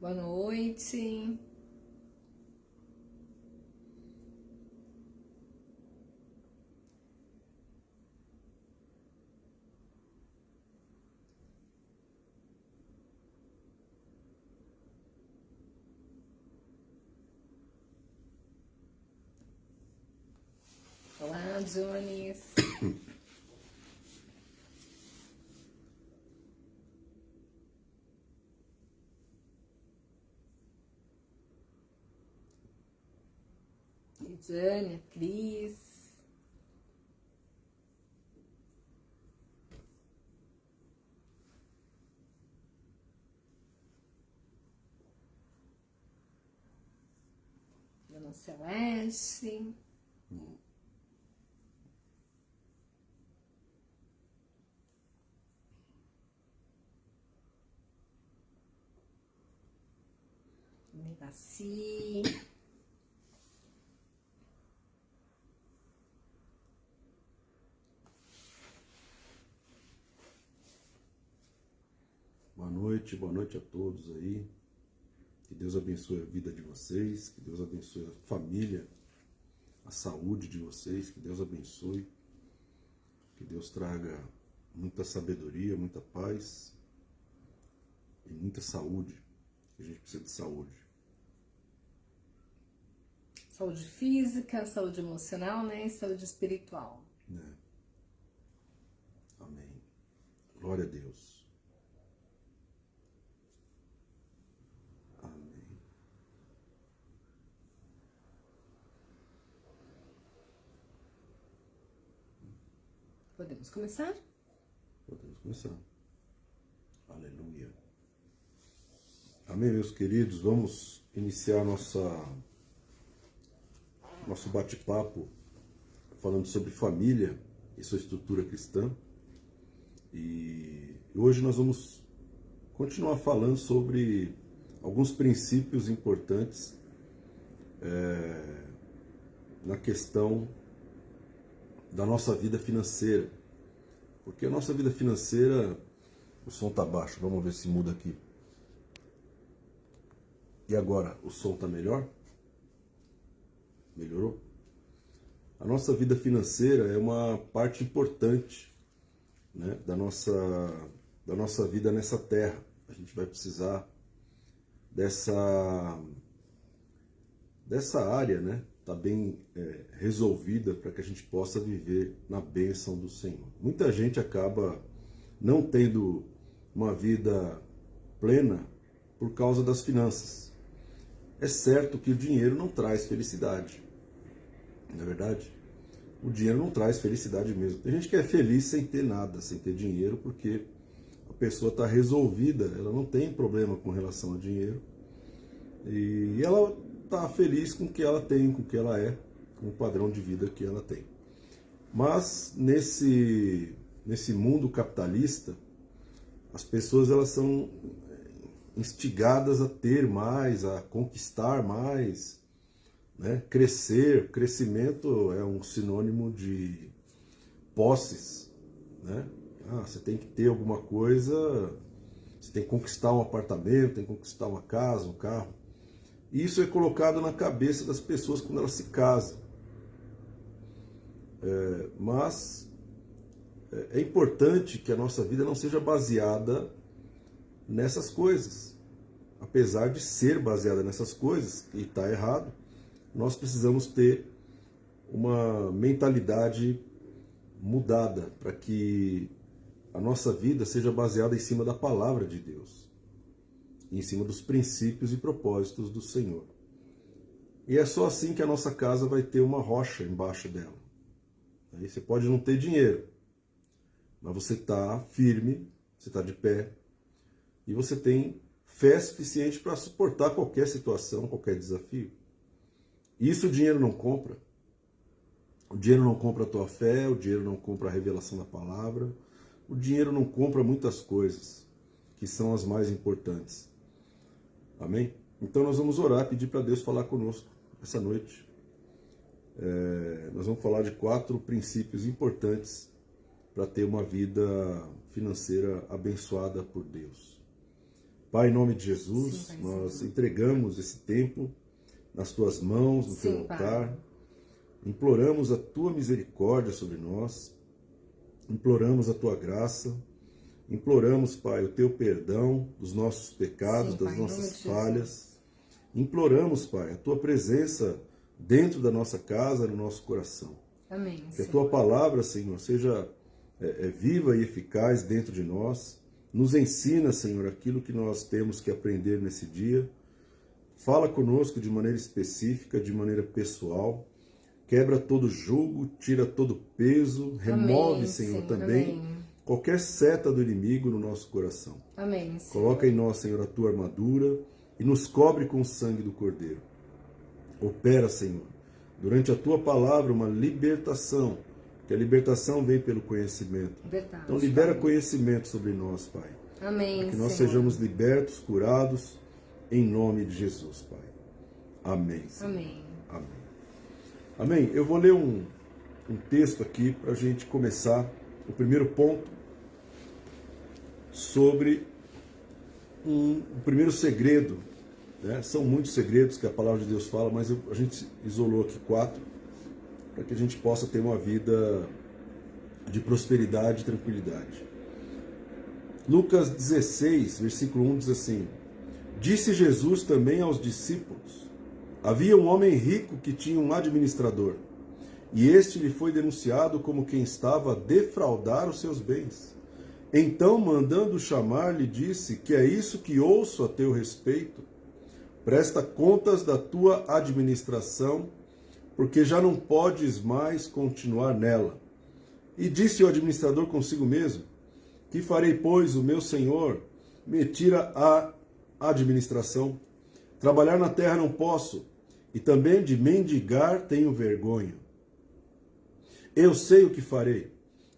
Boa noite. Olá, Jones. Jane, Cris. Dona Celeste. Nevaci. Boa noite a todos aí. Que Deus abençoe a vida de vocês, que Deus abençoe a família, a saúde de vocês, que Deus abençoe, que Deus traga muita sabedoria, muita paz e muita saúde, que a gente precisa de saúde. Saúde física, saúde emocional, né? E saúde espiritual. Amém. Glória a Deus. Amém. Podemos começar? Podemos começar. Aleluia. Amém, meus queridos. Vamos iniciar nosso bate-papo falando sobre família e sua estrutura cristã. E hoje nós vamos continuar falando sobre alguns princípios importantes na questão da nossa vida financeira. Porque a nossa vida financeira, o som está baixo, vamos ver se muda aqui. E agora, o som está melhor? Melhorou? A nossa vida financeira é uma parte importante, né, da nossa vida nessa terra. A gente vai precisar dessa área, né, tá bem resolvida para que a gente possa viver na bênção do Senhor. Muita gente acaba não tendo uma vida plena por causa das finanças. É certo que o dinheiro não traz felicidade, não é verdade? O dinheiro não traz felicidade mesmo. Tem gente que é feliz sem ter nada, sem ter dinheiro, porque a pessoa está resolvida, ela não tem problema com relação ao dinheiro e ela está feliz com o que ela tem, com o que ela é, com o padrão de vida que ela tem. Mas nesse mundo capitalista, as pessoas elas são instigadas a ter mais, a conquistar mais, né? Crescer. Crescimento é um sinônimo de posses, né? Você tem que ter alguma coisa, você tem que conquistar um apartamento, tem que conquistar uma casa, um carro. E isso é colocado na cabeça das pessoas quando elas se casam. Mas é importante que a nossa vida não seja baseada nessas coisas. Apesar de ser baseada nessas coisas, e está errado, nós precisamos ter uma mentalidade mudada para que a nossa vida seja baseada em cima da palavra de Deus, em cima dos princípios e propósitos do Senhor. E é só assim que a nossa casa vai ter uma rocha embaixo dela. Aí você pode não ter dinheiro, mas você está firme, você está de pé, e você tem fé suficiente para suportar qualquer situação, qualquer desafio. Isso o dinheiro não compra. O dinheiro não compra a tua fé, o dinheiro não compra a revelação da palavra, o dinheiro não compra muitas coisas que são as mais importantes. Amém? Então nós vamos orar, pedir para Deus falar conosco essa noite. Nós vamos falar de 4 princípios importantes para ter uma vida financeira abençoada por Deus. Pai, em nome de Jesus, Sim, Pai, nós Senhor. entregamos esse tempo nas tuas mãos, no teu Sim, altar. Pai. Imploramos a tua misericórdia sobre nós, imploramos a tua graça, imploramos, Pai, o teu perdão dos nossos pecados, Sim, das Pai, em nome nossas de falhas. Jesus. Imploramos, Pai, a tua presença dentro da nossa casa, no nosso coração. Amém, Que a Senhor. tua palavra, Senhor, seja viva e eficaz dentro de nós. Nos ensina, Senhor, aquilo que nós temos que aprender nesse dia. Fala conosco de maneira específica, de maneira pessoal. Quebra todo jugo, tira todo peso, remove, Amém, Senhor, sim, também amém. qualquer seta do inimigo no nosso coração. Amém, Senhor. Coloca em nós, Senhor, a tua armadura e nos cobre com o sangue do Cordeiro. Opera, Senhor, durante a tua palavra uma libertação, que a libertação vem pelo conhecimento. Verdade, Então libera Pai. conhecimento sobre nós, Pai. Amém, Que nós Senhor. sejamos libertos, curados, em nome de Jesus, Pai. Amém, Senhor. Amém. Amém. Amém. Eu vou ler um texto aqui para a gente começar o primeiro ponto sobre o primeiro segredo. Né? São muitos segredos que a palavra de Deus fala, mas a gente isolou aqui 4 para que a gente possa ter uma vida de prosperidade e tranquilidade. Lucas 16, versículo 1 diz assim: Disse Jesus também aos discípulos: Havia um homem rico que tinha um administrador, e este lhe foi denunciado como quem estava a defraudar os seus bens. Então, mandando chamar, lhe disse: Que é isso que ouço a teu respeito? Presta contas da tua administração, porque já não podes mais continuar nela. E disse o administrador consigo mesmo: Que farei, pois, o meu senhor me tira a administração? Trabalhar na terra não posso, e também de mendigar tenho vergonha. Eu sei o que farei,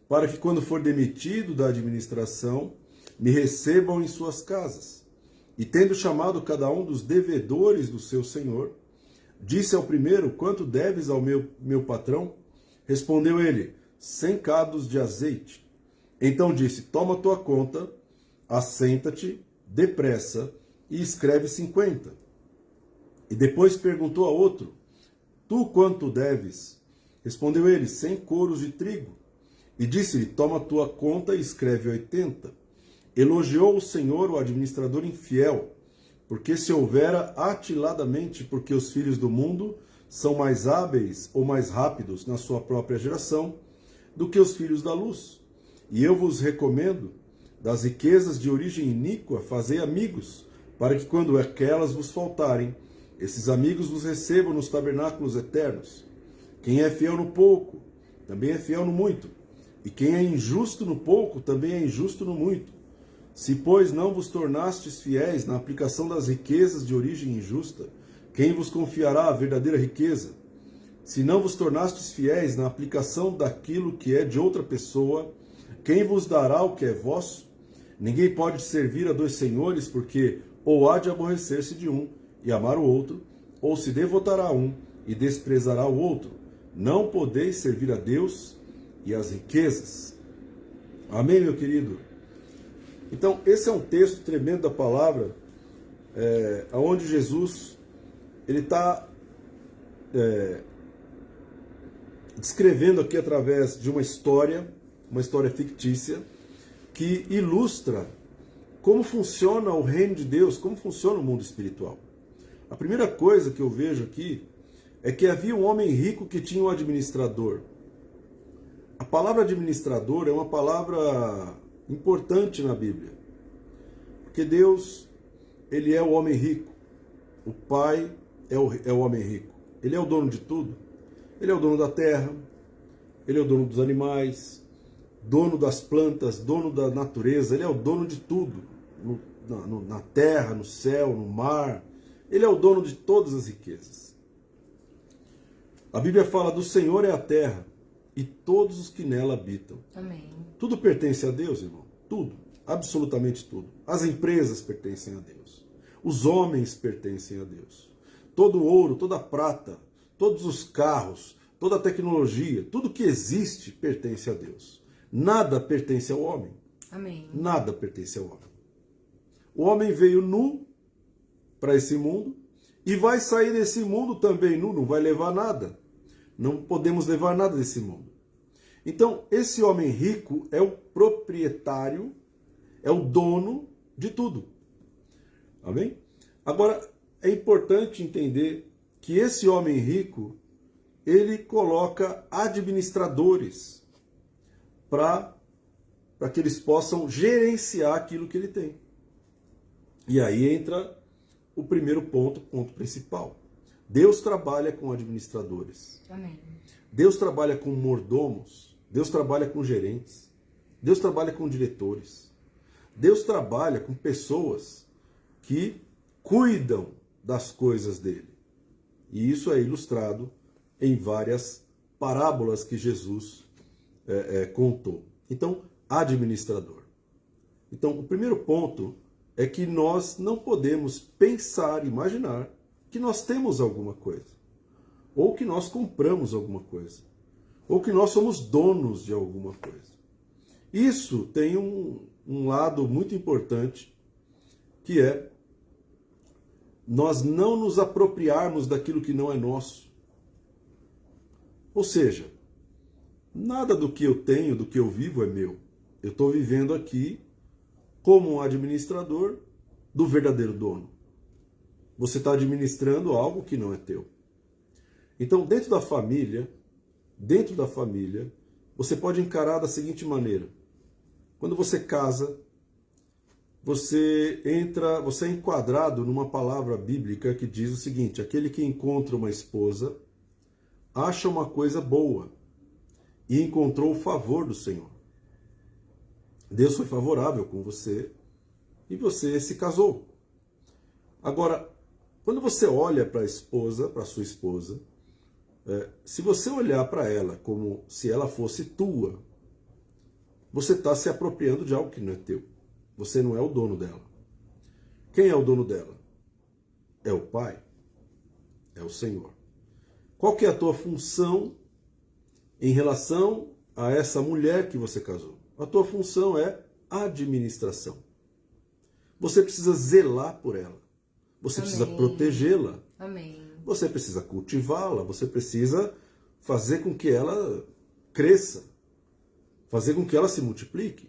para que quando for demitido da administração, me recebam em suas casas. E tendo chamado cada um dos devedores do seu senhor, disse ao primeiro: Quanto deves ao meu patrão? Respondeu ele: 100 cados de azeite. Então disse: Toma tua conta, assenta-te, depressa, e escreve 50. E depois perguntou a outro: Tu quanto deves? Respondeu ele: 100 coros de trigo. E disse-lhe: Toma tua conta e escreve 80. Elogiou o Senhor o administrador infiel, porque se houvera atiladamente, porque os filhos do mundo são mais hábeis ou mais rápidos na sua própria geração do que os filhos da luz. E eu vos recomendo, das riquezas de origem iníqua, fazei amigos, para que quando aquelas vos faltarem, esses amigos vos recebam nos tabernáculos eternos. Quem é fiel no pouco, também é fiel no muito. E quem é injusto no pouco, também é injusto no muito. Se, pois, não vos tornastes fiéis na aplicação das riquezas de origem injusta, quem vos confiará a verdadeira riqueza? Se não vos tornastes fiéis na aplicação daquilo que é de outra pessoa, quem vos dará o que é vosso? Ninguém pode servir a 2 senhores, porque ou há de aborrecer-se de um e amar o outro, ou se devotará a um e desprezará o outro. Não podeis servir a Deus e às riquezas. Amém, meu querido? Então, esse é um texto tremendo da palavra, onde Jesus ele está descrevendo aqui através de uma história fictícia, que ilustra como funciona o reino de Deus, como funciona o mundo espiritual. A primeira coisa que eu vejo aqui é que havia um homem rico que tinha um administrador. A palavra administrador é uma palavra importante na Bíblia, porque Deus, ele é o homem rico, o Pai é o homem rico, ele é o dono de tudo, ele é o dono da terra, ele é o dono dos animais, dono das plantas, dono da natureza, ele é o dono de tudo, na terra, no céu, no mar, ele é o dono de todas as riquezas. A Bíblia fala: do Senhor é a terra e todos os que nela habitam. Amém. Tudo pertence a Deus, irmão. Tudo. Absolutamente tudo. As empresas pertencem a Deus. Os homens pertencem a Deus. Todo o ouro, toda a prata, todos os carros, toda a tecnologia, tudo que existe pertence a Deus. Nada pertence ao homem. Amém. Nada pertence ao homem. O homem veio nu para esse mundo e vai sair desse mundo também nu, não vai levar nada. Não podemos levar nada desse mundo. Então, esse homem rico é o proprietário, é o dono de tudo. Amém? Agora, é importante entender que esse homem rico, ele coloca administradores para que eles possam gerenciar aquilo que ele tem. E aí entra o primeiro ponto principal. Deus trabalha com administradores. Amém. Deus trabalha com mordomos. Deus trabalha com gerentes. Deus trabalha com diretores. Deus trabalha com pessoas que cuidam das coisas dele. E isso é ilustrado em várias parábolas que Jesus contou. Então, administrador. Então, o primeiro ponto é que nós não podemos pensar, imaginar que nós temos alguma coisa, ou que nós compramos alguma coisa, ou que nós somos donos de alguma coisa. Isso tem um lado muito importante, que é nós não nos apropriarmos daquilo que não é nosso. Ou seja, nada do que eu tenho, do que eu vivo é meu. Eu estou vivendo aqui como um administrador do verdadeiro dono. Você está administrando algo que não é teu. Então, dentro da família, você pode encarar da seguinte maneira. Quando você casa, você é enquadrado numa palavra bíblica que diz o seguinte: aquele que encontra uma esposa acha uma coisa boa e encontrou o favor do Senhor. Deus foi favorável com você e você se casou. Agora, quando você olha para sua esposa, se você olhar para ela como se ela fosse tua, você está se apropriando de algo que não é teu. Você não é o dono dela. Quem é o dono dela? É o Pai. É o Senhor. Qual que é a tua função em relação a essa mulher que você casou? A tua função é administração. Você precisa zelar por ela. Você Amém. precisa protegê-la. Amém. Você precisa cultivá-la. Você precisa fazer com que ela cresça. Fazer com que ela se multiplique.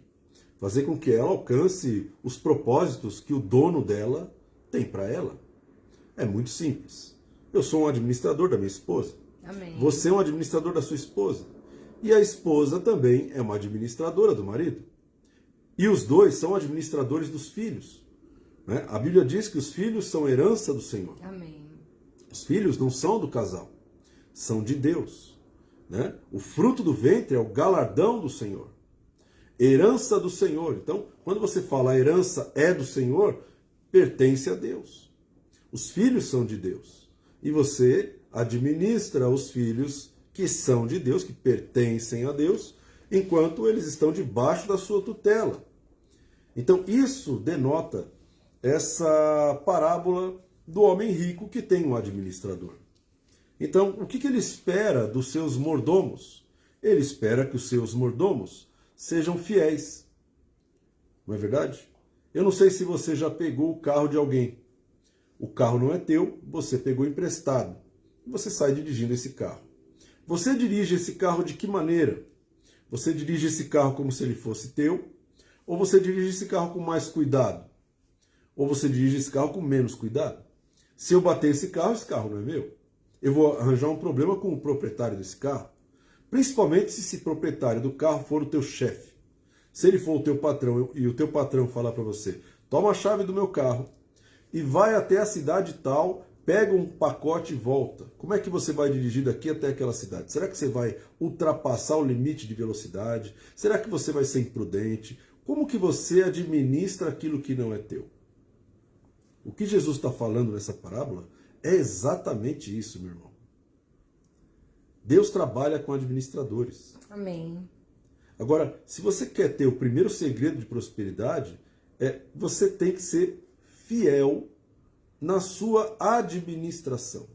Fazer com que ela alcance os propósitos que o dono dela tem para ela. É muito simples. Eu sou um administrador da minha esposa. Amém. Você é um administrador da sua esposa. E a esposa também é uma administradora do marido. E os dois são administradores dos filhos. Né? A Bíblia diz que os filhos são herança do Senhor. Amém. Os filhos não são do casal, são de Deus. Né? O fruto do ventre é o galardão do Senhor. Herança do Senhor. Então, quando você fala a herança é do Senhor, pertence a Deus. Os filhos são de Deus. E você administra os filhos que são de Deus, que pertencem a Deus, enquanto eles estão debaixo da sua tutela. Então, isso denota essa parábola do homem rico que tem um administrador. Então, o que ele espera dos seus mordomos? Ele espera que os seus mordomos sejam fiéis. Não é verdade? Eu não sei se você já pegou o carro de alguém. O carro não é teu, você pegou emprestado. E você sai dirigindo esse carro. Você dirige esse carro de que maneira? Você dirige esse carro como se ele fosse teu? Ou você dirige esse carro com mais cuidado? Ou você dirige esse carro com menos cuidado? Se eu bater esse carro não é meu. Eu vou arranjar um problema com o proprietário desse carro. Principalmente se esse proprietário do carro for o teu chefe. Se ele for o teu patrão e o teu patrão falar para você: toma a chave do meu carro e vai até a cidade tal, pega um pacote e volta. Como é que você vai dirigir daqui até aquela cidade? Será que você vai ultrapassar o limite de velocidade? Será que você vai ser imprudente? Como que você administra aquilo que não é teu? O que Jesus está falando nessa parábola é exatamente isso, meu irmão. Deus trabalha com administradores. Amém. Agora, se você quer ter o primeiro segredo de prosperidade, você tem que ser fiel na sua administração.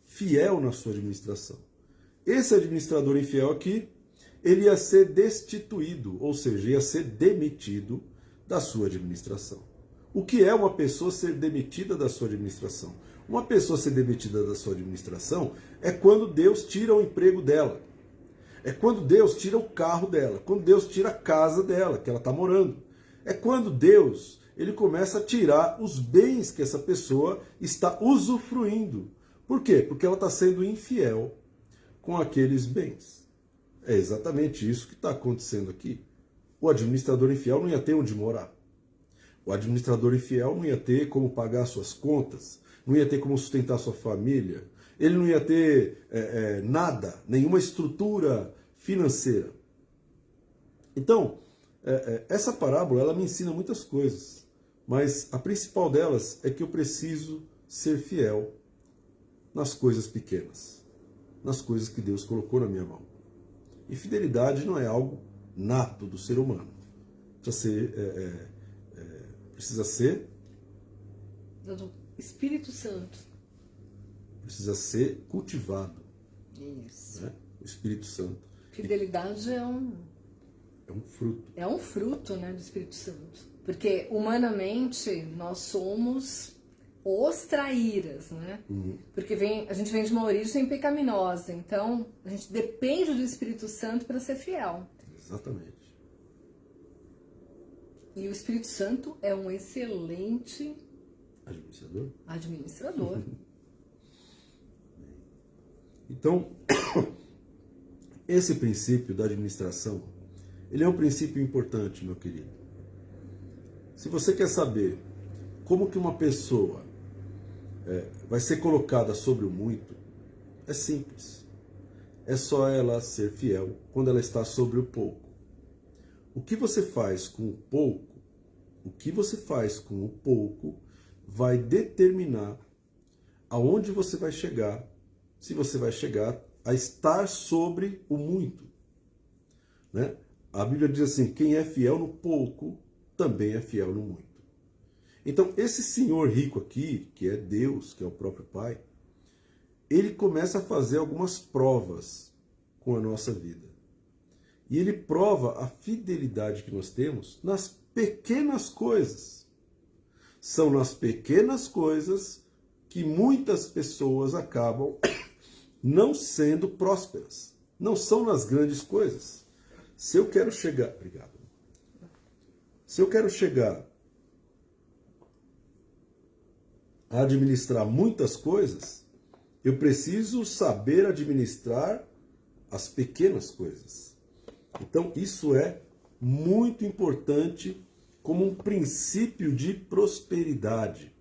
Fiel na sua administração. Esse administrador infiel aqui, ele ia ser destituído, ou seja, ia ser demitido da sua administração. O que é uma pessoa ser demitida da sua administração? Uma pessoa ser demitida da sua administração é quando Deus tira o emprego dela. É quando Deus tira o carro dela, quando Deus tira a casa dela, que ela está morando. É quando Deus ele começa a tirar os bens que essa pessoa está usufruindo. Por quê? Porque ela está sendo infiel com aqueles bens. É exatamente isso que está acontecendo aqui. O administrador infiel não ia ter onde morar. O administrador infiel não ia ter como pagar suas contas, não ia ter como sustentar sua família, ele não ia ter nada, nenhuma estrutura financeira. Então, essa parábola ela me ensina muitas coisas, mas a principal delas é que eu preciso ser fiel nas coisas pequenas, nas coisas que Deus colocou na minha mão. E fidelidade não é algo nato do ser humano. Precisa ser do Espírito Santo. Precisa ser cultivado. Isso. Né? O Espírito Santo. Fidelidade é um fruto. É um fruto, né, do Espírito Santo. Porque humanamente nós somos os traíras, né? Uhum. Porque a gente vem de uma origem pecaminosa. Então a gente depende do Espírito Santo para ser fiel. Exatamente. E o Espírito Santo é um excelente administrador. Então, esse princípio da administração, ele é um princípio importante, meu querido. Se você quer saber como que uma pessoa vai ser colocada sobre o muito, é simples. É só ela ser fiel quando ela está sobre o pouco. O que você faz com o pouco, vai determinar aonde você vai chegar, se você vai chegar a estar sobre o muito. Né? A Bíblia diz assim, quem é fiel no pouco, também é fiel no muito. Então, esse senhor rico aqui, que é Deus, que é o próprio Pai, ele começa a fazer algumas provas com a nossa vida. E ele prova a fidelidade que nós temos nas pequenas coisas. São nas pequenas coisas que muitas pessoas acabam não sendo prósperas. Não são nas grandes coisas. Se eu quero chegar... Obrigado. Se eu quero chegar a administrar muitas coisas, eu preciso saber administrar as pequenas coisas. Então, isso é muito importante como um princípio de prosperidade.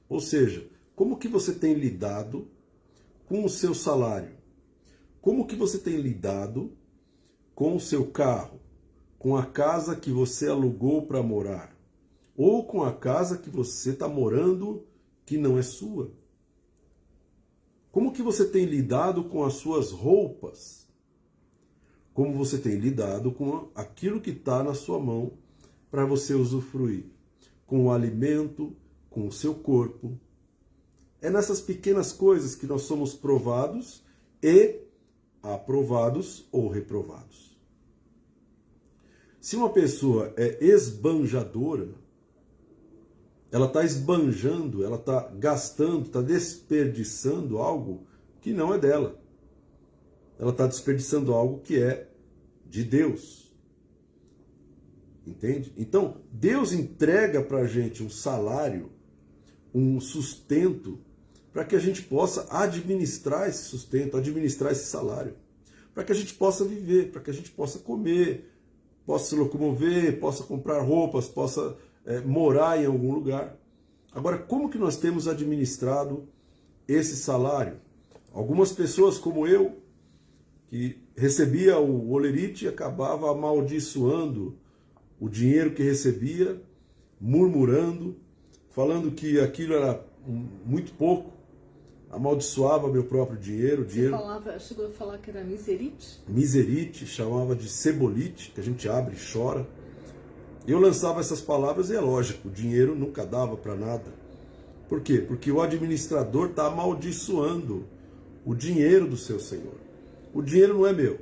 Ou seja, como que você tem lidado com o seu salário? Como que você tem lidado com o seu carro? Com a casa que você alugou para morar? Ou com a casa que você está morando que não é sua? Como que você tem lidado com as suas roupas? Como você tem lidado com aquilo que está na sua mão para você usufruir? Com o alimento, com o seu corpo. É nessas pequenas coisas que nós somos provados e aprovados ou reprovados. Se uma pessoa é esbanjadora, ela está esbanjando, ela está gastando, está desperdiçando algo que não é dela. Ela está desperdiçando algo que é de Deus. Entende? Então, Deus entrega para a gente um salário, um sustento, para que a gente possa administrar esse sustento, administrar esse salário. Para que a gente possa viver, para que a gente possa comer, possa se locomover, possa comprar roupas, possa morar em algum lugar. Agora, como que nós temos administrado esse salário? Algumas pessoas como eu, que recebia o olerite e acabava amaldiçoando o dinheiro que recebia, murmurando, falando que aquilo era muito pouco, amaldiçoava meu próprio dinheiro. Chegou a falar que era miserite? Miserite, chamava de cebolite, que a gente abre e chora. Eu lançava essas palavras e é lógico, o dinheiro nunca dava para nada. Por quê? Porque o administrador está amaldiçoando o dinheiro do seu senhor. O dinheiro não é meu,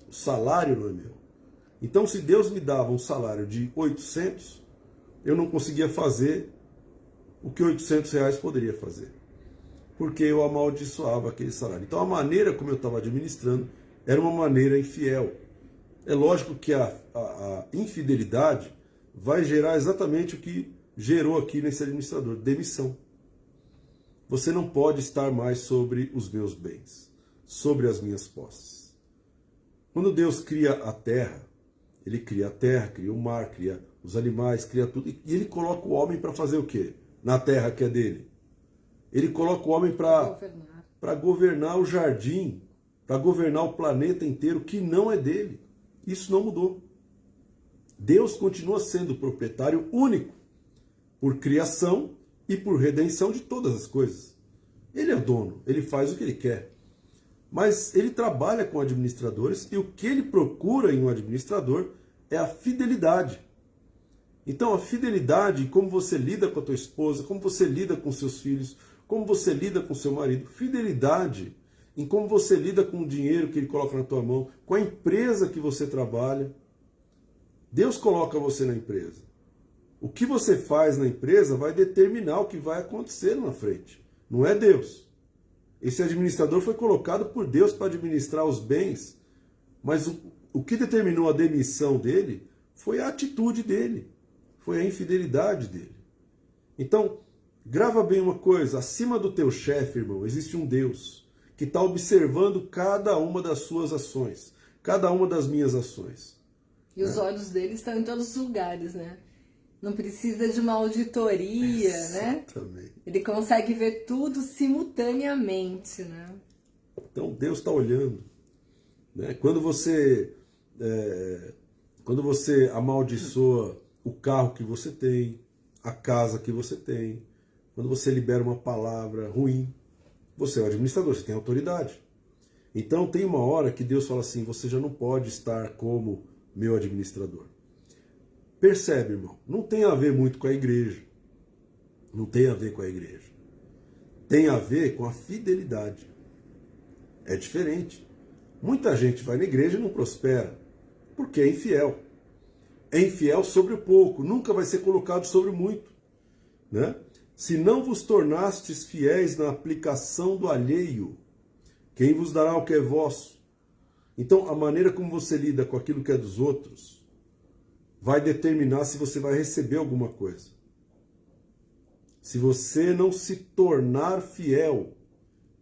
o salário não é meu. Então, se Deus me dava um salário de 800, eu não conseguia fazer o que 800 reais poderia fazer, porque eu amaldiçoava aquele salário. Então, a maneira como eu estava administrando era uma maneira infiel. É lógico que a infidelidade vai gerar exatamente o que gerou aqui nesse administrador, demissão. Você não pode estar mais sobre os meus bens, sobre as minhas posses. Quando Deus cria a terra, Ele cria a terra, cria o mar, cria os animais, cria tudo, e Ele coloca o homem para fazer o quê? Na terra que é dele. Ele coloca o homem para governar o jardim, para governar o planeta inteiro que não é dele. Isso não mudou. Deus continua sendo o proprietário único por criação e por redenção de todas as coisas. Ele é o dono, ele faz o que ele quer. Mas ele trabalha com administradores e o que ele procura em um administrador é a fidelidade. Então a fidelidade, como você lida com a tua esposa, como você lida com seus filhos, como você lida com seu marido, fidelidade em como você lida com o dinheiro que ele coloca na tua mão, com a empresa que você trabalha. Deus coloca você na empresa. O que você faz na empresa vai determinar o que vai acontecer na frente. Não é Deus. Esse administrador foi colocado por Deus para administrar os bens, mas o que determinou a demissão dele foi a atitude dele, foi a infidelidade dele. Então, grava bem uma coisa, acima do teu chefe, irmão, existe um Deus que está observando cada uma das suas ações, cada uma das minhas ações. E os olhos dele estão em todos os lugares, né? Não precisa de uma auditoria, Exatamente. Né? Ele consegue ver tudo simultaneamente, né? Então Deus está olhando. Né? Quando você amaldiçoa o carro que você tem, a casa que você tem, quando você libera uma palavra ruim, você é o administrador, você tem autoridade. Então tem uma hora que Deus fala assim, você já não pode estar como meu administrador. Percebe, irmão? Não tem a ver muito com a igreja. Não tem a ver com a igreja. Tem a ver com a fidelidade. É diferente. Muita gente vai na igreja e não prospera, porque é infiel. É infiel sobre o pouco, nunca vai ser colocado sobre o muito. Né? Se não vos tornastes fiéis na aplicação do alheio, quem vos dará o que é vosso? Então, a maneira como você lida com aquilo que é dos outros vai determinar se você vai receber alguma coisa. Se você não se tornar fiel,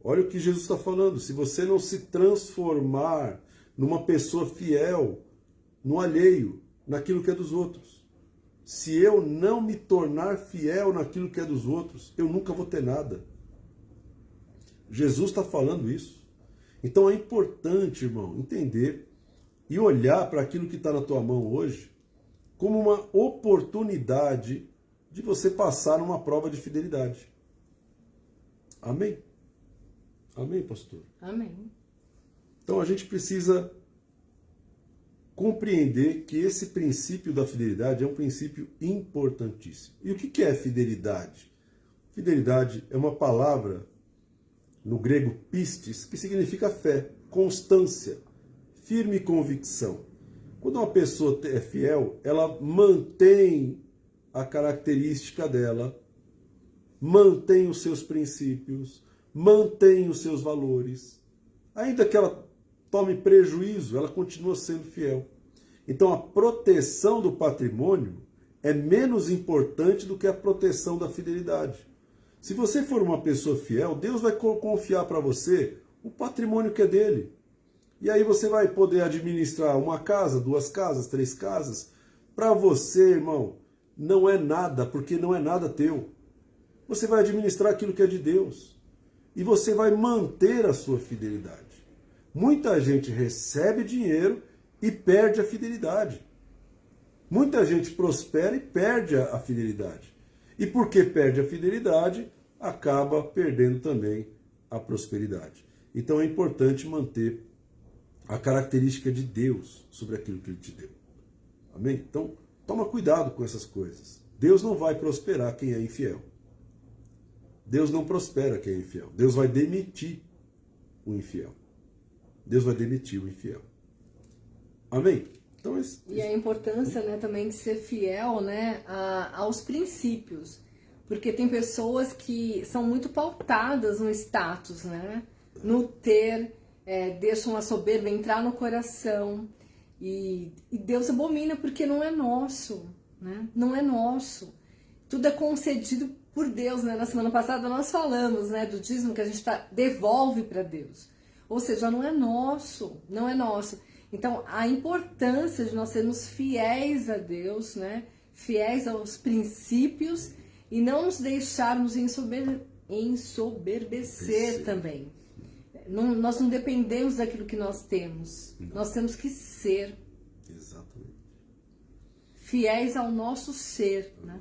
olha o que Jesus está falando, se você não se transformar numa pessoa fiel no alheio, naquilo que é dos outros. Se eu não me tornar fiel naquilo que é dos outros, eu nunca vou ter nada. Jesus está falando isso. Então é importante, irmão, entender e olhar para aquilo que está na tua mão hoje como uma oportunidade de você passar uma prova de fidelidade. Amém? Amém, pastor? Amém. Então a gente precisa compreender que esse princípio da fidelidade é um princípio importantíssimo. E o que é fidelidade? Fidelidade é uma palavra no grego pistis, que significa fé, constância, firme convicção. Quando uma pessoa é fiel, ela mantém a característica dela, mantém os seus princípios, mantém os seus valores. Ainda que ela tome prejuízo, ela continua sendo fiel. Então a proteção do patrimônio é menos importante do que a proteção da fidelidade. Se você for uma pessoa fiel, Deus vai confiar para você o patrimônio que é dele. E aí você vai poder administrar uma casa, 2 casas, 3 casas. Para você, irmão, não é nada, porque não é nada teu. Você vai administrar aquilo que é de Deus. E você vai manter a sua fidelidade. Muita gente recebe dinheiro e perde a fidelidade. Muita gente prospera e perde a fidelidade. E porque perde a fidelidade, acaba perdendo também a prosperidade. Então é importante manter a característica de Deus sobre aquilo que Ele te deu. Amém? Então, toma cuidado com essas coisas. Deus não vai prosperar quem é infiel. Deus não prospera quem é infiel. Deus vai demitir o infiel. Deus vai demitir o infiel. Amém? Então, e a importância, né, também de ser fiel, né, aos princípios. Porque tem pessoas que são muito pautadas no status, né, no ter, deixam a soberba entrar no coração. E Deus abomina porque não é nosso, né? Não é nosso. Tudo é concedido por Deus, né? Na semana passada nós falamos, né, do dízimo que a gente devolve para Deus. Ou seja, não é nosso, não é nosso. Então, a importância de nós sermos fiéis a Deus, né? Fiéis aos princípios e não nos deixarmos ensoberbecer também. Nós não dependemos daquilo que nós temos. Não. Nós temos que ser. Exatamente. Fiéis ao nosso ser, né?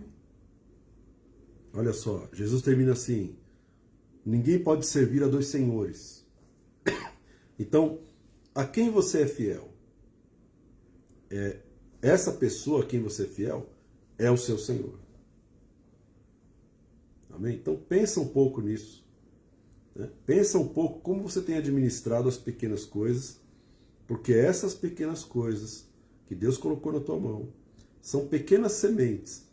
Olha só, Jesus termina assim: ninguém pode servir a dois senhores. Então, a quem você é fiel? Essa pessoa a quem você é fiel é o seu Senhor. Amém? Então, pensa um pouco nisso. Né? Pensa um pouco como você tem administrado as pequenas coisas, porque essas pequenas coisas que Deus colocou na tua mão são pequenas sementes.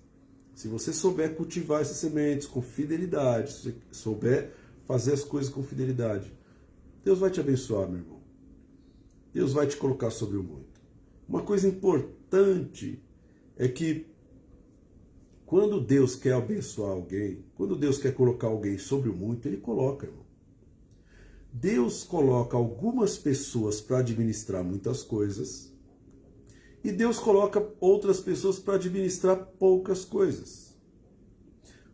Se você souber cultivar essas sementes com fidelidade, se você souber fazer as coisas com fidelidade, Deus vai te abençoar, meu irmão. Deus vai te colocar sobre o muito. Uma coisa importante é que quando Deus quer abençoar alguém, quando Deus quer colocar alguém sobre o muito, Ele coloca, irmão. Deus coloca algumas pessoas para administrar muitas coisas e Deus coloca outras pessoas para administrar poucas coisas.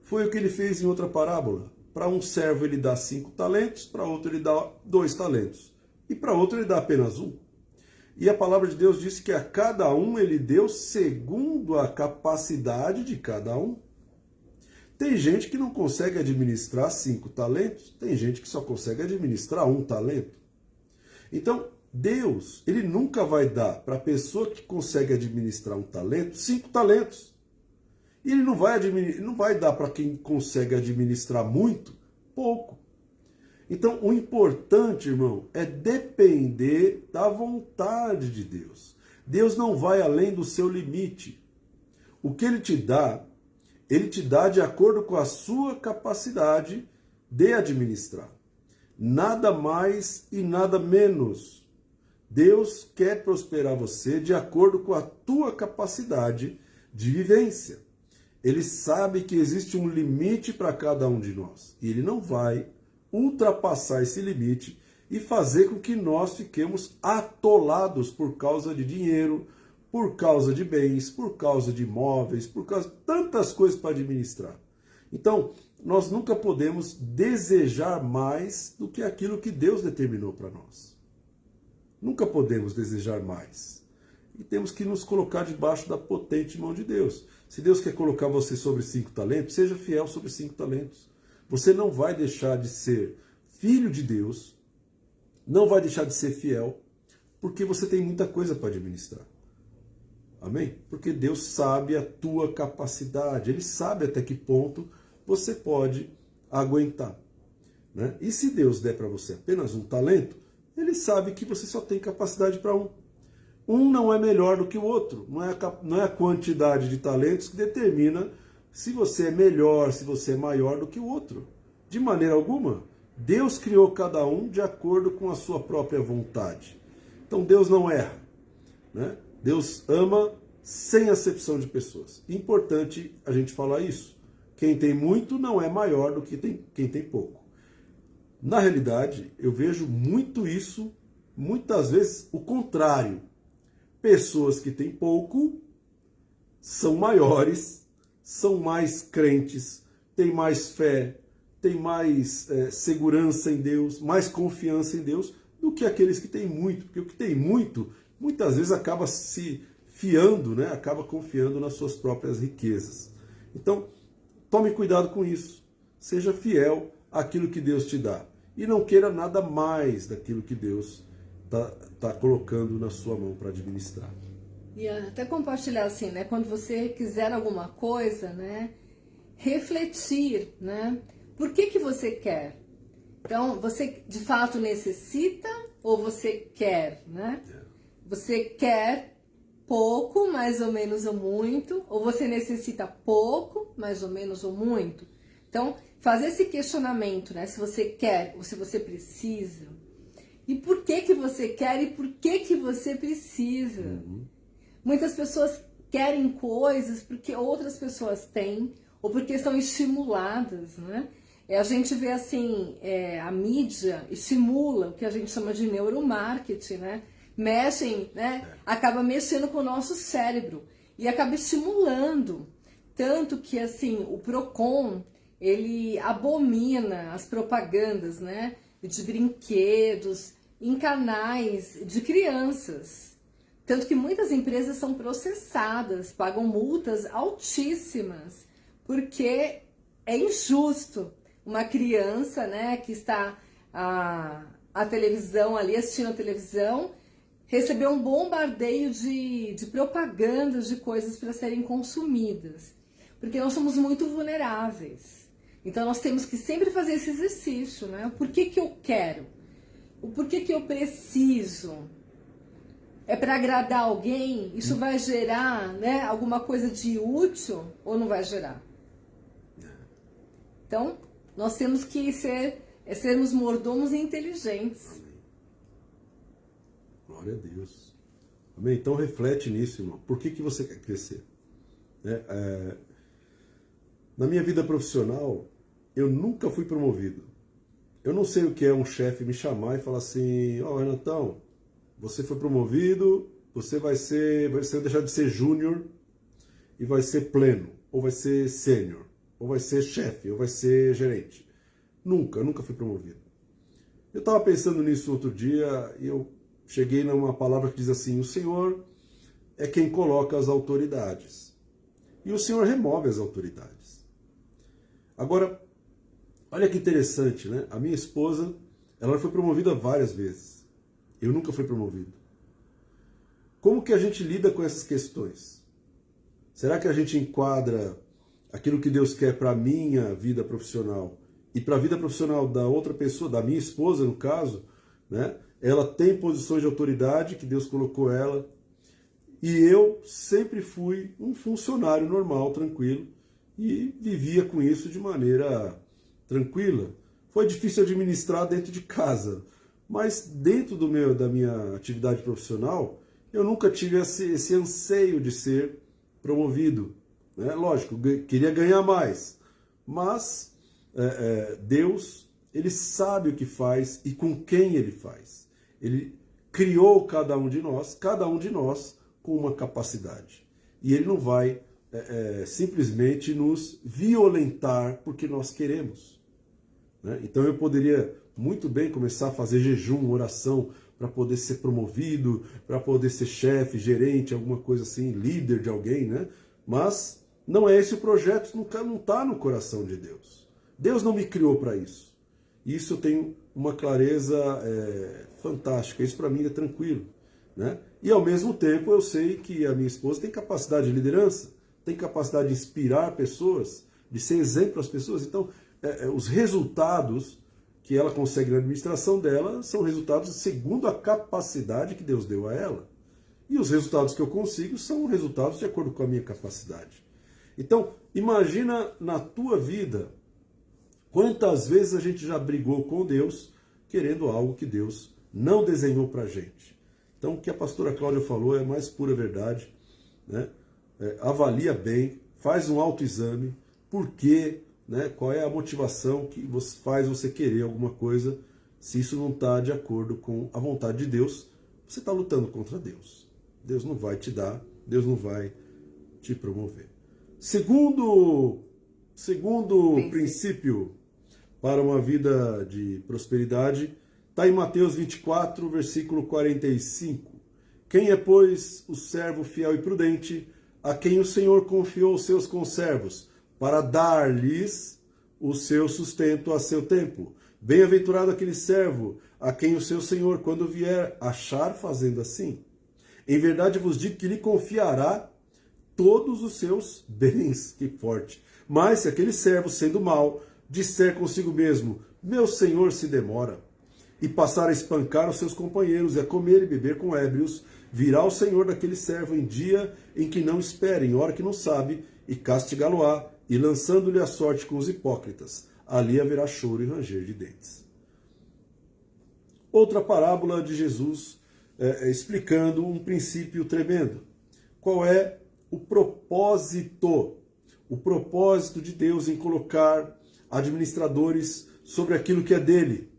Foi o que Ele fez em outra parábola. Para um servo Ele dá 5 talentos, para outro Ele dá 2 talentos e para outro Ele dá apenas 1. E a palavra de Deus diz que a cada um Ele deu segundo a capacidade de cada um. Tem gente que não consegue administrar 5 talentos, tem gente que só consegue administrar 1 talento. Então, Deus, Ele nunca vai dar para a pessoa que consegue administrar 1 talento, 5 talentos. E Ele não vai dar para quem consegue administrar muito, pouco. Então, o importante, irmão, é depender da vontade de Deus. Deus não vai além do seu limite. O que Ele te dá de acordo com a sua capacidade de administrar. Nada mais e nada menos. Deus quer prosperar você de acordo com a tua capacidade de vivência. Ele sabe que existe um limite para cada um de nós. E Ele não vai ultrapassar esse limite e fazer com que nós fiquemos atolados por causa de dinheiro, por causa de bens, por causa de imóveis, por causa de tantas coisas para administrar. Então, nós nunca podemos desejar mais do que aquilo que Deus determinou para nós. Nunca podemos desejar mais. E temos que nos colocar debaixo da potente mão de Deus. Se Deus quer colocar você sobre 5 talentos, seja fiel sobre 5 talentos. Você não vai deixar de ser filho de Deus, não vai deixar de ser fiel, porque você tem muita coisa para administrar. Amém? Porque Deus sabe a tua capacidade, Ele sabe até que ponto você pode aguentar. Né? E se Deus der para você apenas 1 talento, Ele sabe que você só tem capacidade para 1. Um não é melhor do que o outro, não é a quantidade de talentos que determina se você é melhor, se você é maior do que o outro. De maneira alguma, Deus criou cada um de acordo com a sua própria vontade. Então Deus não erra, né? Deus ama sem acepção de pessoas. Importante a gente falar isso. Quem tem muito não é maior do que quem tem pouco. Na realidade, eu vejo muito isso, muitas vezes o contrário. Pessoas que têm pouco são maiores, são mais crentes, têm mais fé, têm mais segurança em Deus, mais confiança em Deus do que aqueles que têm muito. Porque o que tem muito, muitas vezes acaba se fiando, né? Acaba confiando nas suas próprias riquezas. Então, tome cuidado com isso. Seja fiel àquilo que Deus te dá. E não queira nada mais daquilo que Deus está colocando na sua mão para administrar. E até compartilhar assim, né? Quando você quiser alguma coisa, né? Refletir, né? Por que você quer? Então, você de fato necessita ou você quer, né? Você quer pouco, mais ou menos ou muito, ou você necessita pouco, mais ou menos ou muito? Então, fazer esse questionamento, né? Se você quer ou se você precisa. E por que que você quer e por que que você precisa? Muitas pessoas querem coisas porque outras pessoas têm, ou porque são estimuladas, né? A gente vê assim, a mídia estimula o que a gente chama de neuromarketing, né? Mexem, né? Acaba mexendo com o nosso cérebro e acaba estimulando. Tanto que, assim, o Procon, ele abomina as propagandas, né? De brinquedos em canais de crianças. Tanto que muitas empresas são processadas, pagam multas altíssimas, porque é injusto uma criança, né, que está a televisão ali, assistindo a televisão, receber um bombardeio de propagandas de coisas para serem consumidas. Porque nós somos muito vulneráveis. Então nós temos que sempre fazer esse exercício, né? Por que que eu quero? O porquê que eu preciso? É para agradar alguém? Isso vai gerar, né, alguma coisa de útil ou não vai gerar? Então, nós temos que sermos mordomos e inteligentes. Amém. Glória a Deus. Amém? Então reflete nisso, irmão. Por que que você quer crescer? Na minha vida profissional, eu nunca fui promovido. Eu não sei o que é um chefe me chamar e falar assim, ó, Renatão, você foi promovido, você vai deixar de ser júnior e vai ser pleno, ou vai ser sênior, ou vai ser chefe, ou vai ser gerente. Nunca fui promovido. Eu estava pensando nisso outro dia e eu cheguei numa palavra que diz assim, o Senhor é quem coloca as autoridades. E o Senhor remove as autoridades. Agora, olha que interessante, né? A minha esposa, ela foi promovida várias vezes. Eu nunca fui promovido. Como que a gente lida com essas questões? Será que a gente enquadra aquilo que Deus quer para a minha vida profissional e para a vida profissional da outra pessoa, da minha esposa no caso, né? Ela tem posições de autoridade que Deus colocou ela e eu sempre fui um funcionário normal, tranquilo e vivia com isso de maneira tranquila. Foi difícil administrar dentro de casa, mas dentro da minha atividade profissional, eu nunca tive esse anseio de ser promovido. Né? Lógico, queria ganhar mais, mas Deus, Ele sabe o que faz e com quem Ele faz. Ele criou cada um de nós com uma capacidade. E Ele não vai simplesmente nos violentar porque nós queremos. Né? Então eu poderia muito bem começar a fazer jejum, oração, para poder ser promovido, para poder ser chefe, gerente, alguma coisa assim, líder de alguém, né? Mas não é esse o projeto, não está no coração de Deus. Deus não me criou para isso. Isso eu tenho uma clareza fantástica, isso para mim é tranquilo. Né? E ao mesmo tempo eu sei que a minha esposa tem capacidade de liderança, tem capacidade de inspirar pessoas, de ser exemplo às pessoas. Então, os resultados que ela consegue na administração dela são resultados segundo a capacidade que Deus deu a ela. E os resultados que eu consigo são resultados de acordo com a minha capacidade. Então, imagina na tua vida quantas vezes a gente já brigou com Deus querendo algo que Deus não desenhou para a gente. Então, o que a pastora Cláudia falou é a mais pura verdade. Né? Avalia bem, faz um autoexame, por quê? Né? Qual é a motivação que faz você querer alguma coisa? Se isso não está de acordo com a vontade de Deus, você está lutando contra Deus. Deus não vai te dar, Deus não vai te promover. Segundo princípio para uma vida de prosperidade, está em Mateus 24, versículo 45. Quem é, pois, o servo fiel e prudente, a quem o Senhor confiou os seus conservos, para dar-lhes o seu sustento a seu tempo. Bem-aventurado aquele servo, a quem o seu Senhor, quando vier, achar fazendo assim. Em verdade vos digo que lhe confiará todos os seus bens. Que forte! Mas se aquele servo, sendo mau, disser consigo mesmo, meu Senhor se demora, e passar a espancar os seus companheiros, e a comer e beber com ébrios, Virá o Senhor daquele servo em dia em que não espera, em hora que não sabe, e castigá-lo-á, e lançando-lhe a sorte com os hipócritas. Ali haverá choro e ranger de dentes. Outra parábola de Jesus explicando um princípio tremendo. Qual é o propósito? O propósito de Deus em colocar administradores sobre aquilo que é dele.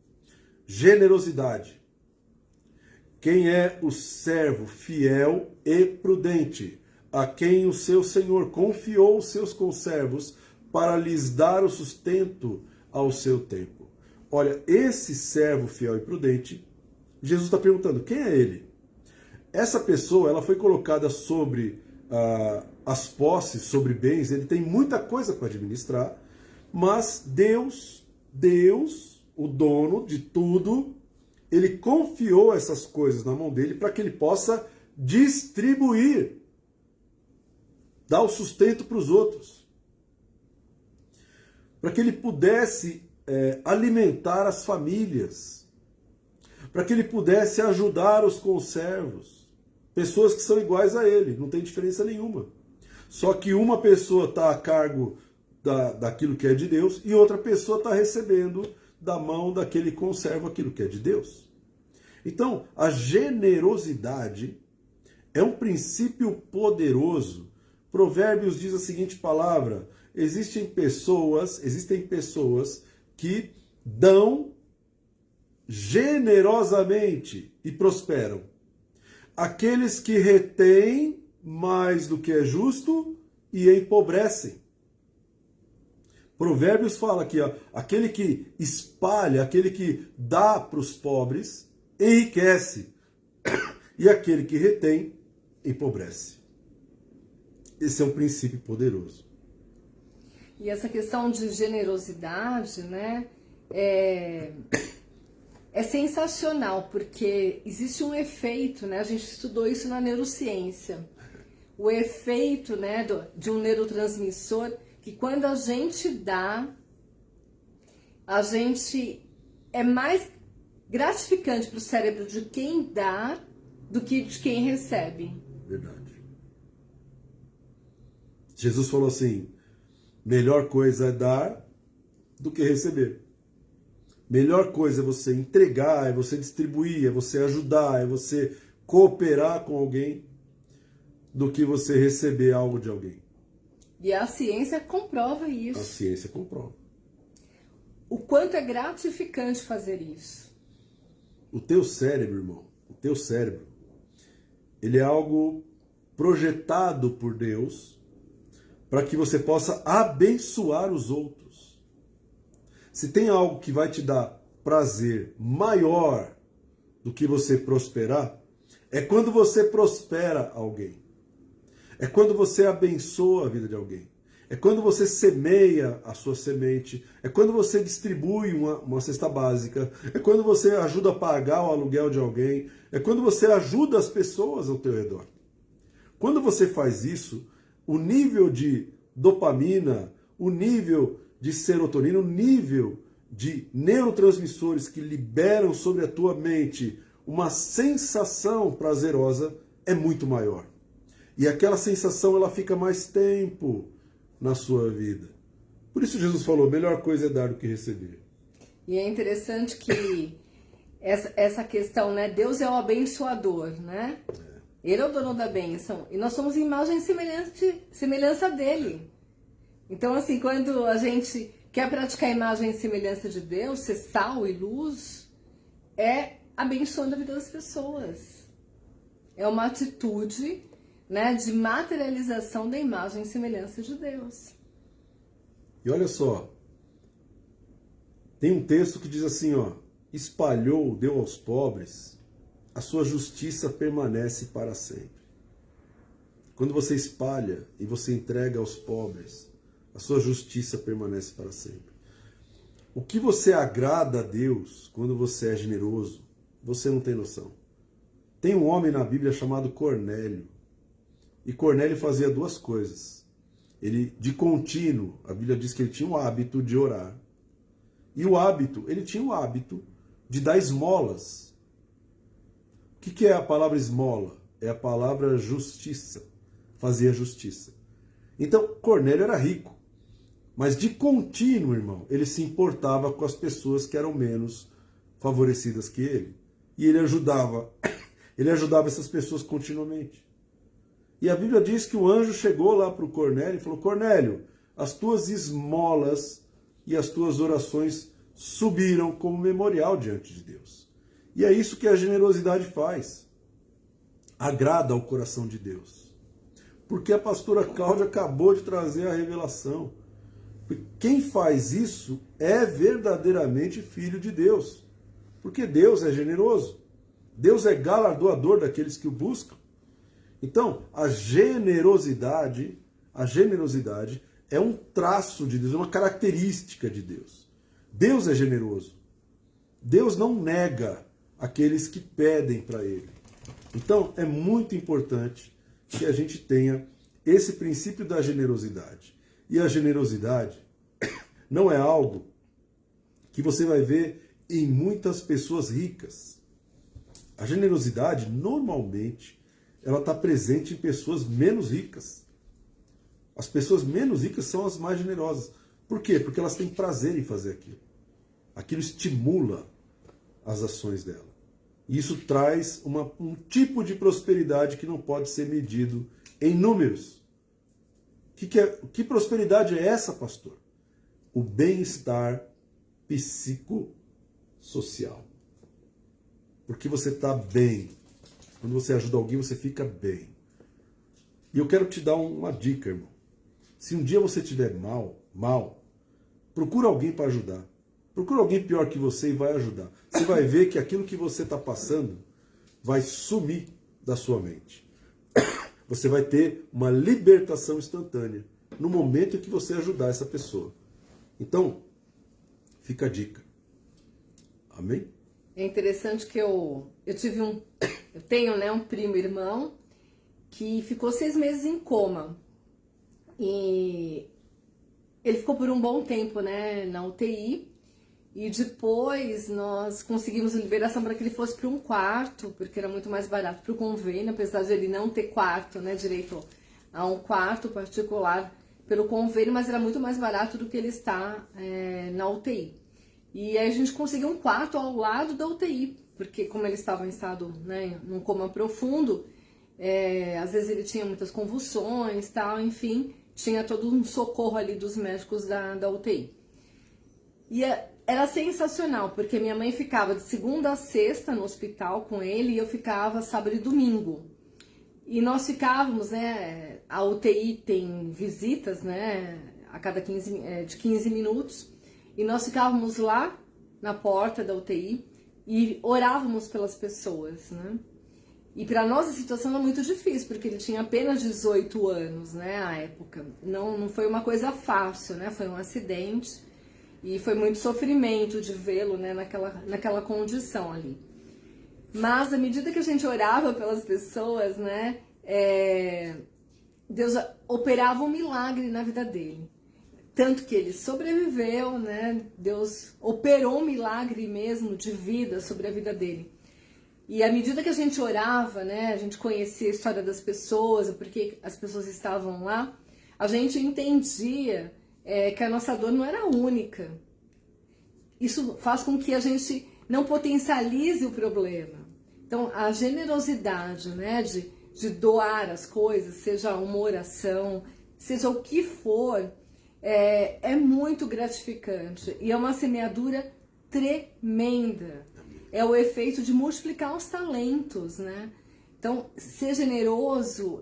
Generosidade. Quem é o servo fiel e prudente, a quem o seu Senhor confiou os seus conservos para lhes dar o sustento ao seu tempo? Olha, esse servo fiel e prudente, Jesus está perguntando, quem é ele? Essa pessoa, ela foi colocada sobre as posses, sobre bens, ele tem muita coisa para administrar, mas Deus, o dono de tudo, ele confiou essas coisas na mão dele para que ele possa distribuir, dar o sustento para os outros, para que ele pudesse alimentar as famílias, para que ele pudesse ajudar os conservos, pessoas que são iguais a ele, não tem diferença nenhuma. Só que uma pessoa está a cargo daquilo que é de Deus e outra pessoa está recebendo da mão daquele conservo aquilo que é de Deus. Então, a generosidade é um princípio poderoso. Provérbios diz a seguinte palavra: existem pessoas que dão generosamente e prosperam. Aqueles que retêm mais do que é justo e empobrecem. Provérbios fala aqui, ó, aquele que espalha, aquele que dá para os pobres, enriquece. E aquele que retém, empobrece. Esse é um princípio poderoso. E essa questão de generosidade, né, é sensacional, porque existe um efeito, né, a gente estudou isso na neurociência, o efeito, né, de um neurotransmissor, que quando a gente dá, a gente é mais gratificante para o cérebro de quem dá do que de quem recebe. Verdade. Jesus falou assim, melhor coisa é dar do que receber. Melhor coisa é você entregar, é você distribuir, é você ajudar, é você cooperar com alguém, do que você receber algo de alguém. E a ciência comprova isso. A ciência comprova. O quanto é gratificante fazer isso. O teu cérebro, irmão, o teu cérebro, ele é algo projetado por Deus para que você possa abençoar os outros. Se tem algo que vai te dar prazer maior do que você prosperar, é quando você prospera alguém. É quando você abençoa a vida de alguém. É quando você semeia a sua semente. É quando você distribui uma cesta básica. É quando você ajuda a pagar o aluguel de alguém. É quando você ajuda as pessoas ao teu redor. Quando você faz isso, o nível de dopamina, o nível de serotonina, o nível de neurotransmissores que liberam sobre a tua mente uma sensação prazerosa é muito maior. E aquela sensação ela fica mais tempo na sua vida. Por isso Jesus falou, melhor coisa é dar do que receber. E é interessante que essa questão, né? Deus é o abençoador, né? Ele é o dono da bênção. E nós somos imagem e semelhança dele. Então, assim, quando a gente quer praticar a imagem e semelhança de Deus, ser sal e luz, é abençoando a vida das pessoas. É uma atitude, né, de materialização da imagem e semelhança de Deus. E olha só, tem um texto que diz assim, ó, espalhou, deu aos pobres, a sua justiça permanece para sempre. Quando você espalha e você entrega aos pobres, a sua justiça permanece para sempre. O que você agrada a Deus quando você é generoso, você não tem noção. Tem um homem na Bíblia chamado Cornélio. E Cornélio fazia duas coisas. Ele, de contínuo, a Bíblia diz que ele tinha o hábito de orar. E ele tinha o hábito de dar esmolas. O que é a palavra esmola? é a palavra justiça, fazia justiça. Então, Cornélio era rico, mas de contínuo, irmão, ele se importava com as pessoas que eram menos favorecidas que ele. E ele ajudava essas pessoas continuamente. E a Bíblia diz que o anjo chegou lá para o Cornélio e falou: Cornélio, as tuas esmolas e as tuas orações subiram como memorial diante de Deus. E é isso que a generosidade faz. Agrada ao coração de Deus. Porque a pastora Cláudia acabou de trazer a revelação. Quem faz isso é verdadeiramente filho de Deus. Porque Deus é generoso. Deus é galardoador daqueles que o buscam. Então, a generosidade é um traço de Deus, uma característica de Deus. Deus é generoso. Deus não nega aqueles que pedem para Ele. Então, é muito importante que a gente tenha esse princípio da generosidade. E a generosidade não é algo que você vai ver em muitas pessoas ricas. A generosidade, normalmente, ela está presente em pessoas menos ricas. As pessoas menos ricas são as mais generosas. Por quê? Porque elas têm prazer em fazer aquilo. Aquilo estimula as ações dela. E isso traz um tipo de prosperidade que não pode ser medido em números. Que prosperidade é essa, pastor? O bem-estar psicossocial. Porque você está bem. Quando você ajuda alguém, você fica bem. E eu quero te dar uma dica, irmão. Se um dia você estiver mal, procura alguém para ajudar. Procura alguém pior que você e vai ajudar. Você vai ver que aquilo que você está passando vai sumir da sua mente. Você vai ter uma libertação instantânea no momento em que você ajudar essa pessoa. Então, fica a dica. Amém? É interessante que eu tenho, né, um primo irmão que ficou 6 meses em coma. E ele ficou por um bom tempo, né, na UTI. E depois nós conseguimos liberação para que ele fosse para um quarto, porque era muito mais barato para o convênio, apesar de ele não ter quarto, né, direito a um quarto particular pelo convênio, mas era muito mais barato do que ele estar na UTI. E aí a gente conseguiu um quarto ao lado da UTI, porque como ele estava em estado, né, num coma profundo, às vezes ele tinha muitas convulsões, tal, enfim, tinha todo um socorro ali dos médicos da UTI. E era sensacional, porque minha mãe ficava de segunda a sexta no hospital com ele e eu ficava sábado e domingo. E nós ficávamos, né, a UTI tem visitas, né, a cada 15 minutos, e nós ficávamos lá na porta da UTI e orávamos pelas pessoas, né. E para nós a situação era muito difícil, porque ele tinha apenas 18 anos, né, à época. Não foi uma coisa fácil, né, foi um acidente. E foi muito sofrimento de vê-lo, né, naquela condição ali. Mas à medida que a gente orava pelas pessoas, né, Deus operava um milagre na vida dele. Tanto que ele sobreviveu, né, Deus operou um milagre mesmo de vida sobre a vida dele. E à medida que a gente orava, né, a gente conhecia a história das pessoas, porque as pessoas estavam lá, a gente entendia que a nossa dor não era única. Isso faz com que a gente não potencialize o problema. Então, a generosidade, né, de doar as coisas, seja uma oração, seja o que for, é muito gratificante. E é uma semeadura tremenda. É o efeito de multiplicar os talentos, né? Então, ser generoso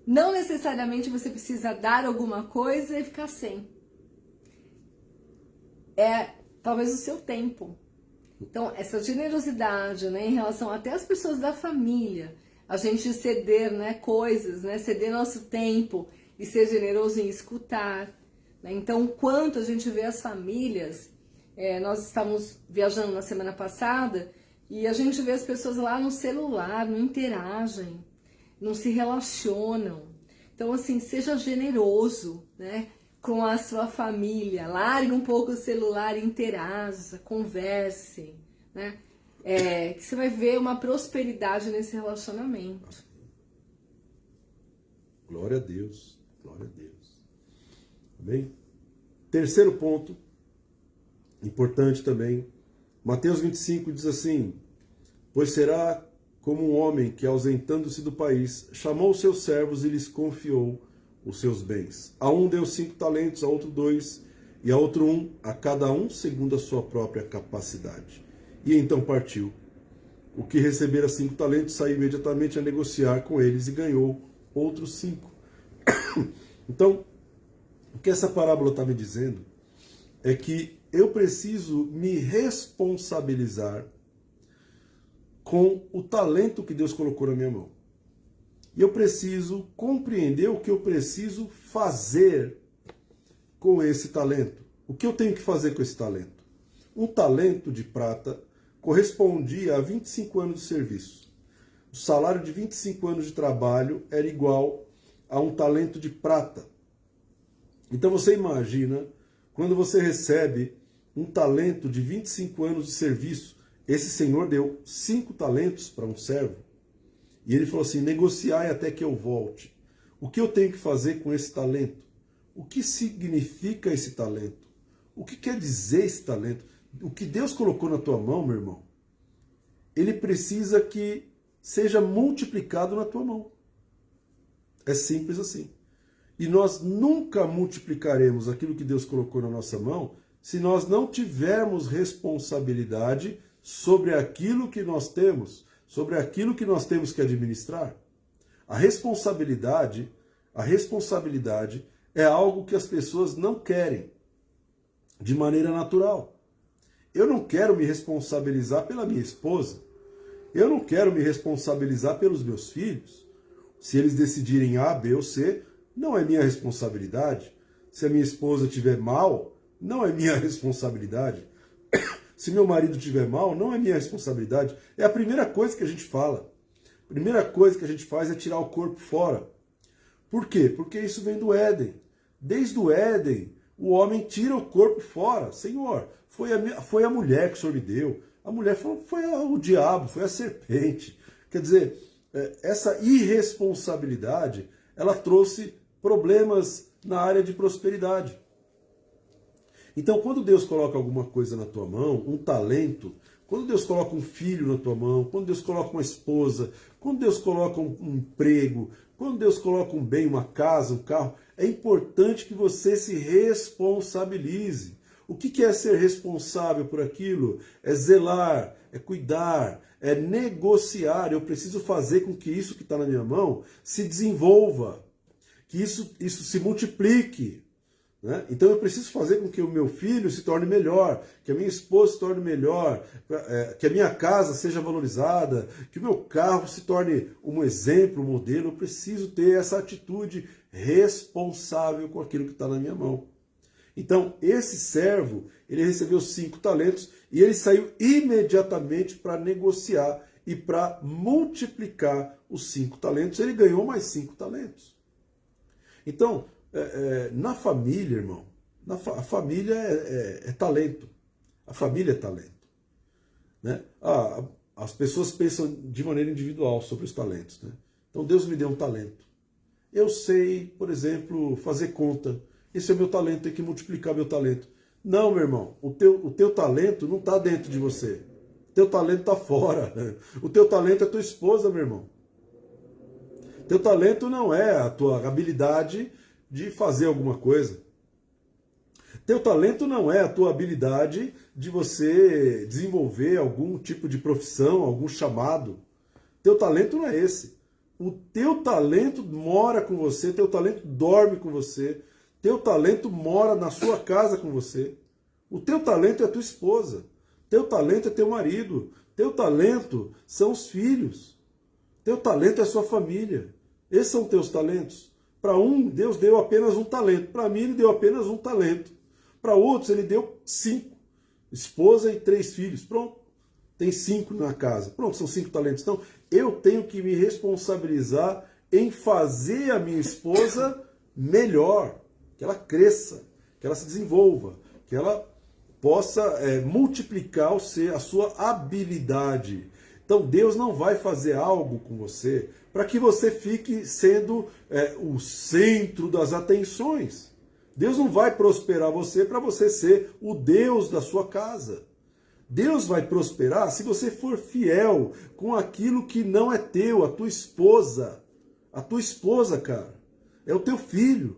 não necessariamente você precisa dar alguma coisa e ficar sem. Talvez o seu tempo. Então, essa generosidade, né, em relação até às pessoas da família, a gente ceder, né, coisas, né, ceder nosso tempo e ser generoso em escutar. Né? Então, o quanto a gente vê as famílias, nós estávamos viajando na semana passada e a gente vê as pessoas lá no celular, não interagem, não se relacionam. Então, assim, seja generoso, né, com a sua família. Largue um pouco o celular, interaja, converse, né? que você vai ver uma prosperidade nesse relacionamento. Glória a Deus, glória a Deus. Amém? Terceiro ponto, importante também, Mateus 25 diz assim: pois será como um homem que, ausentando-se do país, chamou os seus servos e lhes confiou os seus bens. A um deu 5 talentos, a outro 2, e a outro 1, a cada um segundo a sua própria capacidade. E então partiu. O que recebera 5 talentos saiu imediatamente a negociar com eles e ganhou outros 5. Então, o que essa parábola está me dizendo é que eu preciso me responsabilizar com o talento que Deus colocou na minha mão. E eu preciso compreender o que eu preciso fazer com esse talento. O que eu tenho que fazer com esse talento? Um talento de prata correspondia a 25 anos de serviço. O salário de 25 anos de trabalho era igual a um talento de prata. Então você imagina, quando você recebe um talento de 25 anos de serviço, esse senhor deu 5 talentos para um servo, e ele falou assim: negociai até que eu volte. O que eu tenho que fazer com esse talento? O que significa esse talento? O que quer dizer esse talento? O que Deus colocou na tua mão, meu irmão, ele precisa que seja multiplicado na tua mão. É simples assim. E nós nunca multiplicaremos aquilo que Deus colocou na nossa mão se nós não tivermos responsabilidade sobre aquilo que nós temos, sobre aquilo que nós temos que administrar. A responsabilidade é algo que as pessoas não querem de maneira natural. Eu não quero me responsabilizar pela minha esposa. Eu não quero me responsabilizar pelos meus filhos. Se eles decidirem A, B ou C, não é minha responsabilidade. Se a minha esposa estiver mal, não é minha responsabilidade. Se meu marido estiver mal, não é minha responsabilidade. É a primeira coisa que a gente fala. A primeira coisa que a gente faz é tirar o corpo fora. Por quê? Porque isso vem do Éden. Desde o Éden, o homem tira o corpo fora. Senhor, foi a mulher que o Senhor me deu. A mulher foi o diabo, foi a serpente. Quer dizer, essa irresponsabilidade, ela trouxe problemas na área de prosperidade. Então, quando Deus coloca alguma coisa na tua mão, um talento, quando Deus coloca um filho na tua mão, quando Deus coloca uma esposa, quando Deus coloca um emprego, quando Deus coloca um bem, uma casa, um carro, é importante que você se responsabilize. O que é ser responsável por aquilo? É zelar, é cuidar, é negociar. Eu preciso fazer com que isso que está na minha mão se desenvolva, que isso se multiplique. Né? Então eu preciso fazer com que o meu filho se torne melhor, que a minha esposa se torne melhor, que a minha casa seja valorizada, que o meu carro se torne um exemplo, um modelo. Eu preciso ter essa atitude responsável com aquilo que está na minha mão. Então esse servo, ele recebeu 5 talentos e ele saiu imediatamente para negociar e para multiplicar os 5 talentos. Ele ganhou mais 5 talentos. Então, na família, irmão, a família é talento. A família é talento. Né? As pessoas pensam de maneira individual sobre os talentos. Né? Então Deus me deu um talento. Eu sei, por exemplo, fazer conta. Esse é o meu talento, tem que multiplicar meu talento. Não, meu irmão, o teu talento não está dentro de você. O teu talento está fora. O teu talento é a tua esposa, meu irmão. Teu talento não é a tua habilidade de fazer alguma coisa. Teu talento não é a tua habilidade de você desenvolver algum tipo de profissão, algum chamado. Teu talento não é esse. O teu talento mora com você, teu talento dorme com você, teu talento mora na sua casa com você. O teu talento é a tua esposa, teu talento é teu marido, teu talento são os filhos, teu talento é a sua família. Esses são teus talentos. Para um, Deus deu apenas um talento. Para mim, Ele deu apenas um talento. Para outros, Ele deu 5. Esposa e 3 filhos. Pronto. Tem 5 na casa. Pronto, são 5 talentos. Então, eu tenho que me responsabilizar em fazer a minha esposa melhor. Que ela cresça, que ela se desenvolva, que ela possa multiplicar a sua habilidade. Então Deus não vai fazer algo com você para que você fique sendo o centro das atenções. Deus não vai prosperar você para você ser o Deus da sua casa. Deus vai prosperar se você for fiel com aquilo que não é teu, a tua esposa. A tua esposa, cara, é o teu filho.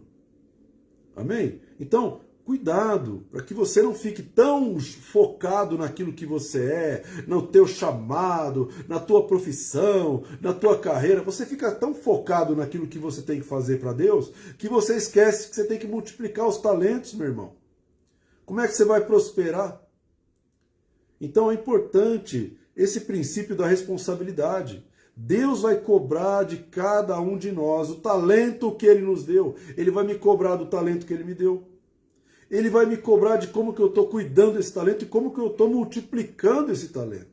Amém? Então, cuidado, para que você não fique tão focado naquilo que você é, no teu chamado, na tua profissão, na tua carreira. Você fica tão focado naquilo que você tem que fazer para Deus, que você esquece que você tem que multiplicar os talentos, meu irmão. Como é que você vai prosperar? Então é importante esse princípio da responsabilidade. Deus vai cobrar de cada um de nós o talento que Ele nos deu. Ele vai me cobrar do talento que Ele me deu. Ele vai me cobrar de como que eu estou cuidando desse talento e como que eu estou multiplicando esse talento.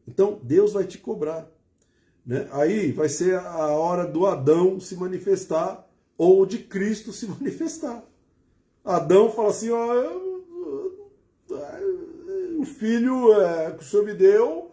Então, Deus vai te cobrar. Né? Aí vai ser a hora do Adão se manifestar ou de Cristo se manifestar. Adão fala assim, ó, o filho que o Senhor me deu,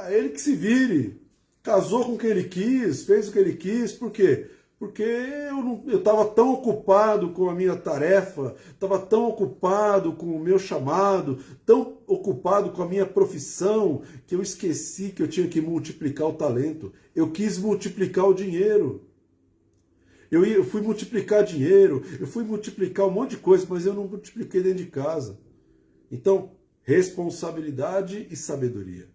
ele que se vire. Casou com quem ele quis, fez o que ele quis, por quê? Porque eu estava tão ocupado com a minha tarefa, estava tão ocupado com o meu chamado, tão ocupado com a minha profissão, que eu esqueci que eu tinha que multiplicar o talento. Eu quis multiplicar o dinheiro. Eu fui multiplicar dinheiro, eu fui multiplicar um monte de coisa, mas eu não multipliquei dentro de casa. Então, responsabilidade e sabedoria.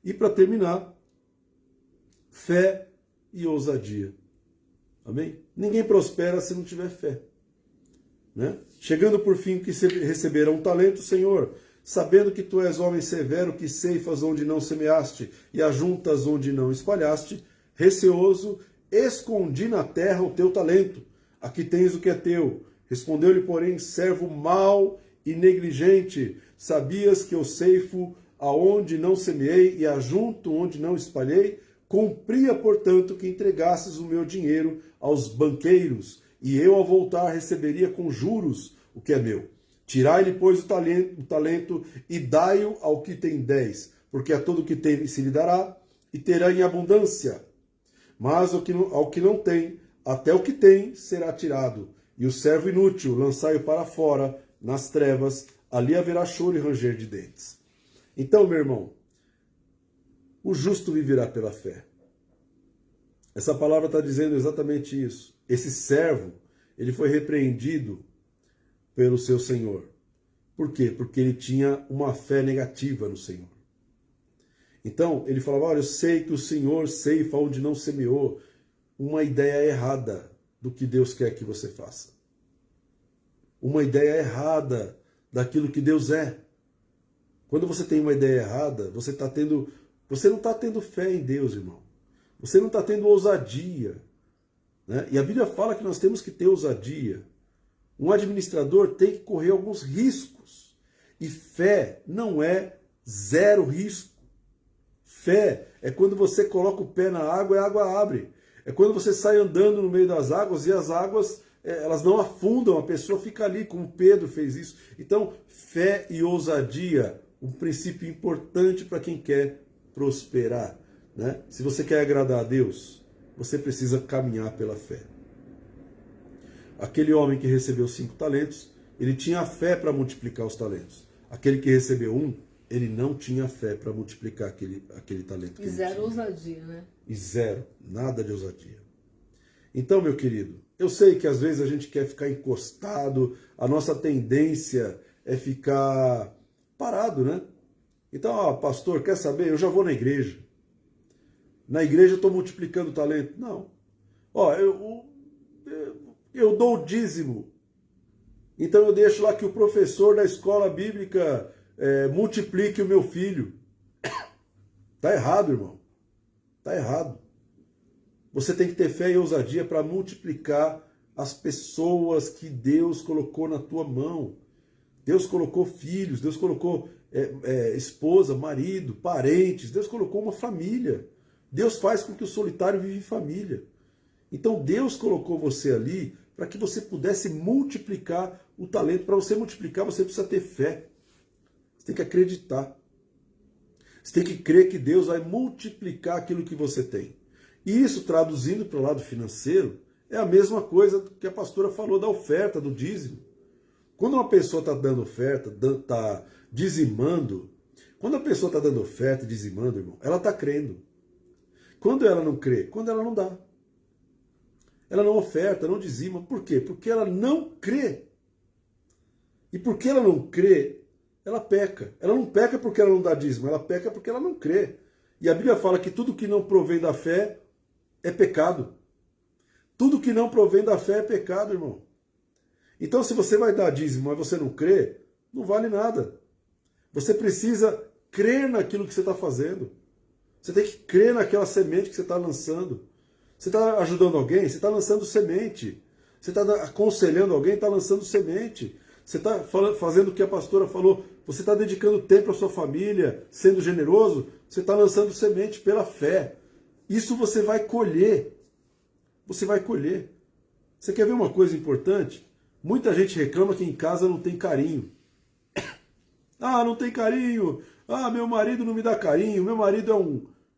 E para terminar, fé e ousadia. Amém? Ninguém prospera se não tiver fé. Né? Chegando por fim que receberão um talento, Senhor, sabendo que Tu és homem severo, que ceifas onde não semeaste e ajuntas onde não espalhaste, receoso, escondi na terra o Teu talento. Aqui tens o que é teu. Respondeu-lhe, porém, servo mau e negligente, sabias que eu ceifo aonde não semeei e ajunto onde não espalhei? Cumpria, portanto, que entregasses o meu dinheiro aos banqueiros, e eu, ao voltar, receberia com juros o que é meu. Tirai-lhe, pois, o talento e dai-o ao que tem 10, porque a todo o que tem se lhe dará, e terá em abundância. Mas ao que não tem, até o que tem será tirado. E o servo inútil, lançai-o para fora, nas trevas, ali haverá choro e ranger de dentes. Então, meu irmão, o justo viverá pela fé. Essa palavra está dizendo exatamente isso. Esse servo, ele foi repreendido pelo seu Senhor. Por quê? Porque ele tinha uma fé negativa no Senhor. Então, ele falava, olha, eu sei que o Senhor ceifa onde não semeou. Uma ideia errada do que Deus quer que você faça. Uma ideia errada daquilo que Deus é. Quando você tem uma ideia errada, você não está tendo fé em Deus, irmão. Você não está tendo ousadia. Né? E a Bíblia fala que nós temos que ter ousadia. Um administrador tem que correr alguns riscos. E fé não é zero risco. Fé é quando você coloca o pé na água e a água abre. É quando você sai andando no meio das águas e as águas elas não afundam, a pessoa fica ali, como Pedro fez isso. Então, fé e ousadia, um princípio importante para quem quer prosperar. Né? Se você quer agradar a Deus, você precisa caminhar pela fé. Aquele homem que recebeu 5 talentos, ele tinha fé para multiplicar os talentos. Aquele que recebeu 1, ele não tinha fé para multiplicar aquele talento. E zero ousadia, né? E zero, nada de ousadia. Então, meu querido, eu sei que às vezes a gente quer ficar encostado, a nossa tendência é ficar parado, né? Então, pastor, quer saber? Eu já vou na igreja. Na igreja eu estou multiplicando o talento. Não. Eu dou o dízimo. Então eu deixo lá que o professor da escola bíblica multiplique o meu filho. Tá errado, irmão. Tá errado. Você tem que ter fé e ousadia para multiplicar as pessoas que Deus colocou na tua mão. Deus colocou filhos, Deus colocou esposa, marido, parentes, Deus colocou uma família. Deus faz com que o solitário vive em família. Então Deus colocou você ali para que você pudesse multiplicar o talento. Para você multiplicar, você precisa ter fé. Você tem que acreditar. Você tem que crer que Deus vai multiplicar aquilo que você tem. E isso, traduzindo para o lado financeiro, é a mesma coisa que a pastora falou da oferta, do dízimo. Quando uma pessoa está dando oferta, está dizimando, quando a pessoa está dando oferta e dizimando, irmão, ela está crendo. Quando ela não crê? Quando ela não dá. Ela não oferta, não dizima. Por quê? Porque ela não crê. E porque ela não crê, ela peca. Ela não peca porque ela não dá dízimo, ela peca porque ela não crê. E a Bíblia fala que tudo que não provém da fé é pecado. Tudo que não provém da fé é pecado, irmão. Então, se você vai dar dízimo, mas você não crê, não vale nada. Você precisa crer naquilo que você está fazendo. Você tem que crer naquela semente que você está lançando. Você está ajudando alguém, você está lançando semente. Você está aconselhando alguém, está lançando semente. Você está fazendo o que a pastora falou. Você está dedicando tempo à sua família, sendo generoso. Você está lançando semente pela fé. Isso você vai colher. Você vai colher. Você quer ver uma coisa importante? Muita gente reclama que em casa não tem carinho. Ah, não tem carinho. Ah, meu marido não me dá carinho. Meu marido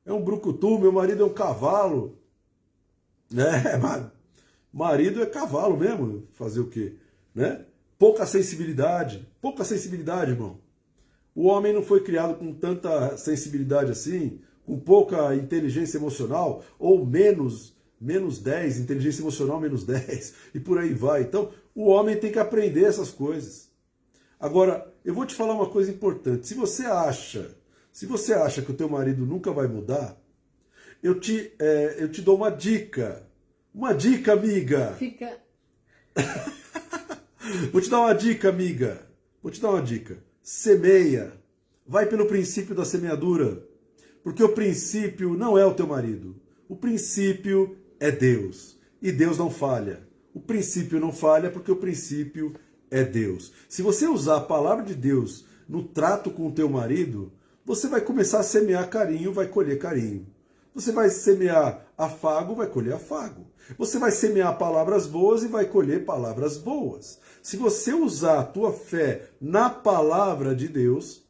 é um brucutu. Meu marido é um cavalo. Mas marido é cavalo mesmo. Fazer o quê? Né? Pouca sensibilidade, irmão. O homem não foi criado com tanta sensibilidade assim, com pouca inteligência emocional, ou menos 10, inteligência emocional menos 10, e por aí vai. Então, o homem tem que aprender essas coisas. Agora, eu vou te falar uma coisa importante. Se você acha que o teu marido nunca vai mudar, eu te dou uma dica. Uma dica, amiga. Fica... Vou te dar uma dica, amiga. Vou te dar uma dica. Semeia. Vai pelo princípio da semeadura. Porque o princípio não é o teu marido. O princípio é Deus. E Deus não falha. O princípio não falha porque o princípio é Deus. Se você usar a palavra de Deus no trato com o teu marido, você vai começar a semear carinho, vai colher carinho. Você vai semear afago, vai colher afago. Você vai semear palavras boas e vai colher palavras boas. Se você usar a tua fé na palavra de Deus,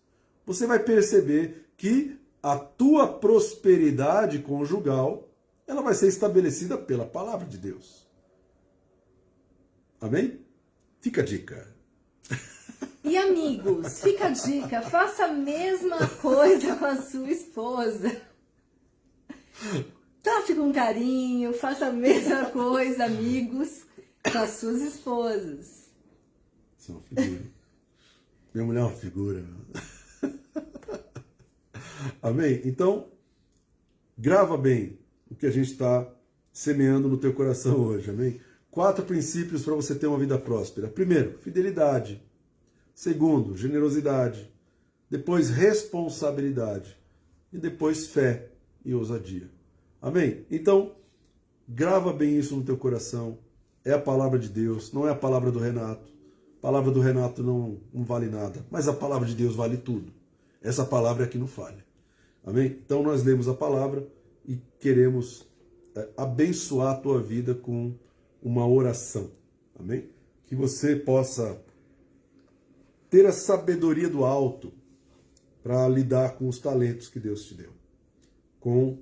você vai perceber que a tua prosperidade conjugal, ela vai ser estabelecida pela palavra de Deus. Amém? Fica a dica. E amigos, fica a dica, faça a mesma coisa com a sua esposa. Trate com carinho, faça a mesma coisa, amigos, com as suas esposas. Isso é uma figura. Minha mulher é uma figura. Amém? Então, grava bem o que a gente está semeando no teu coração hoje. Amém? 4 princípios para você ter uma vida próspera. Primeiro, fidelidade. Segundo, generosidade. Depois, responsabilidade. E depois, fé e ousadia. Amém? Então, grava bem isso no teu coração. É a palavra de Deus, não é a palavra do Renato. A palavra do Renato não vale nada, mas a palavra de Deus vale tudo. Essa palavra é que não falha. Amém? Então, nós lemos a palavra e queremos abençoar a tua vida com uma oração. Amém? Que você possa ter a sabedoria do alto para lidar com os talentos que Deus te deu, com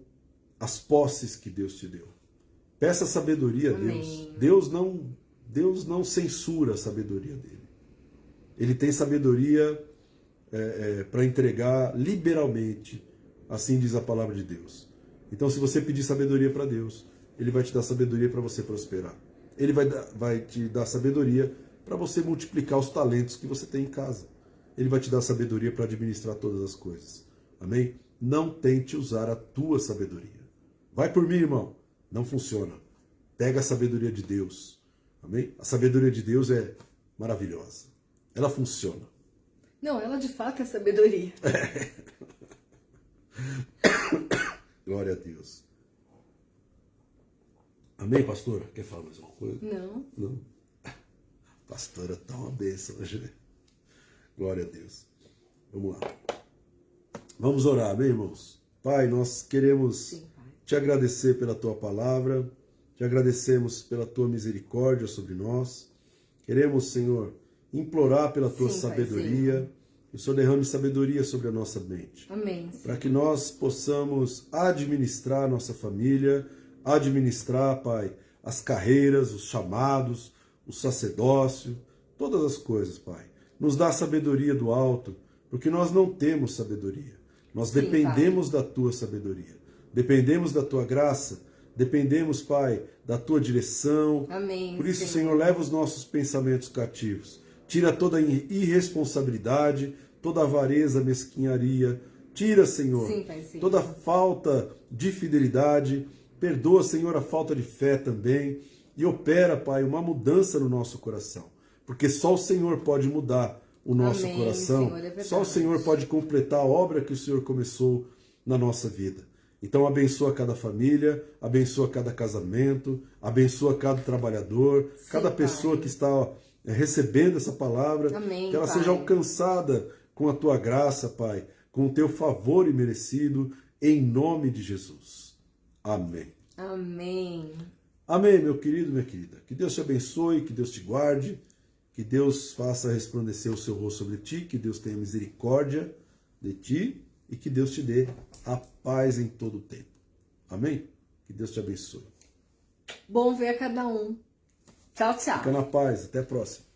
as posses que Deus te deu. Peça sabedoria a Deus. Deus não censura a sabedoria dele. Ele tem sabedoria para entregar liberalmente, assim diz a palavra de Deus. Então, se você pedir sabedoria para Deus, Ele vai te dar sabedoria para você prosperar. Ele vai te dar sabedoria para você multiplicar os talentos que você tem em casa. Ele vai te dar sabedoria para administrar todas as coisas. Amém? Não tente usar a tua sabedoria. Vai por mim, irmão. Não funciona. Pega a sabedoria de Deus. Amém? A sabedoria de Deus é maravilhosa. Ela funciona. Não, ela de fato é sabedoria. Glória a Deus. Amém, pastora? Quer falar mais uma coisa? Não. Não? Pastora, tá uma bênção hoje, né? Glória a Deus. Vamos lá. Vamos orar, amém, irmãos? Pai, nós queremos te agradecer pela tua palavra, te agradecemos pela tua misericórdia sobre nós. Queremos, Senhor, implorar pela tua sabedoria, Que o Senhor derrame sabedoria sobre a nossa mente. Amém. Para que nós possamos administrar a nossa família, administrar, Pai, as carreiras, os chamados, o sacerdócio, todas as coisas, Pai. Nos dá sabedoria do alto, porque nós não temos sabedoria. Nós dependemos da Tua sabedoria. Dependemos da Tua graça. Dependemos, Pai, da Tua direção. Amém. Por isso, Senhor, leva os nossos pensamentos cativos. Tira toda a irresponsabilidade, toda a avareza, mesquinharia. Tira, Senhor, Sim, Pai, sim. toda a falta de fidelidade. Perdoa, Senhor, a falta de fé também. E opera, Pai, uma mudança no nosso coração. Porque só o Senhor pode mudar o nosso coração. Senhor, só o Senhor pode completar a obra que o Senhor começou na nossa vida. Então abençoa cada família, abençoa cada casamento, abençoa cada trabalhador, Sim, cada pessoa Pai. que está recebendo essa palavra, Amém, que ela Pai. seja alcançada com a Tua graça, Pai, com o Teu favor imerecido, em nome de Jesus. Amém. Amém. Amém, meu querido, minha querida. Que Deus te abençoe, que Deus te guarde, que Deus faça resplandecer o seu rosto sobre ti, que Deus tenha misericórdia de ti e que Deus te dê a paz em todo o tempo. Amém? Que Deus te abençoe. Bom ver a cada um. Tchau, tchau. Fica na paz. Até a próxima.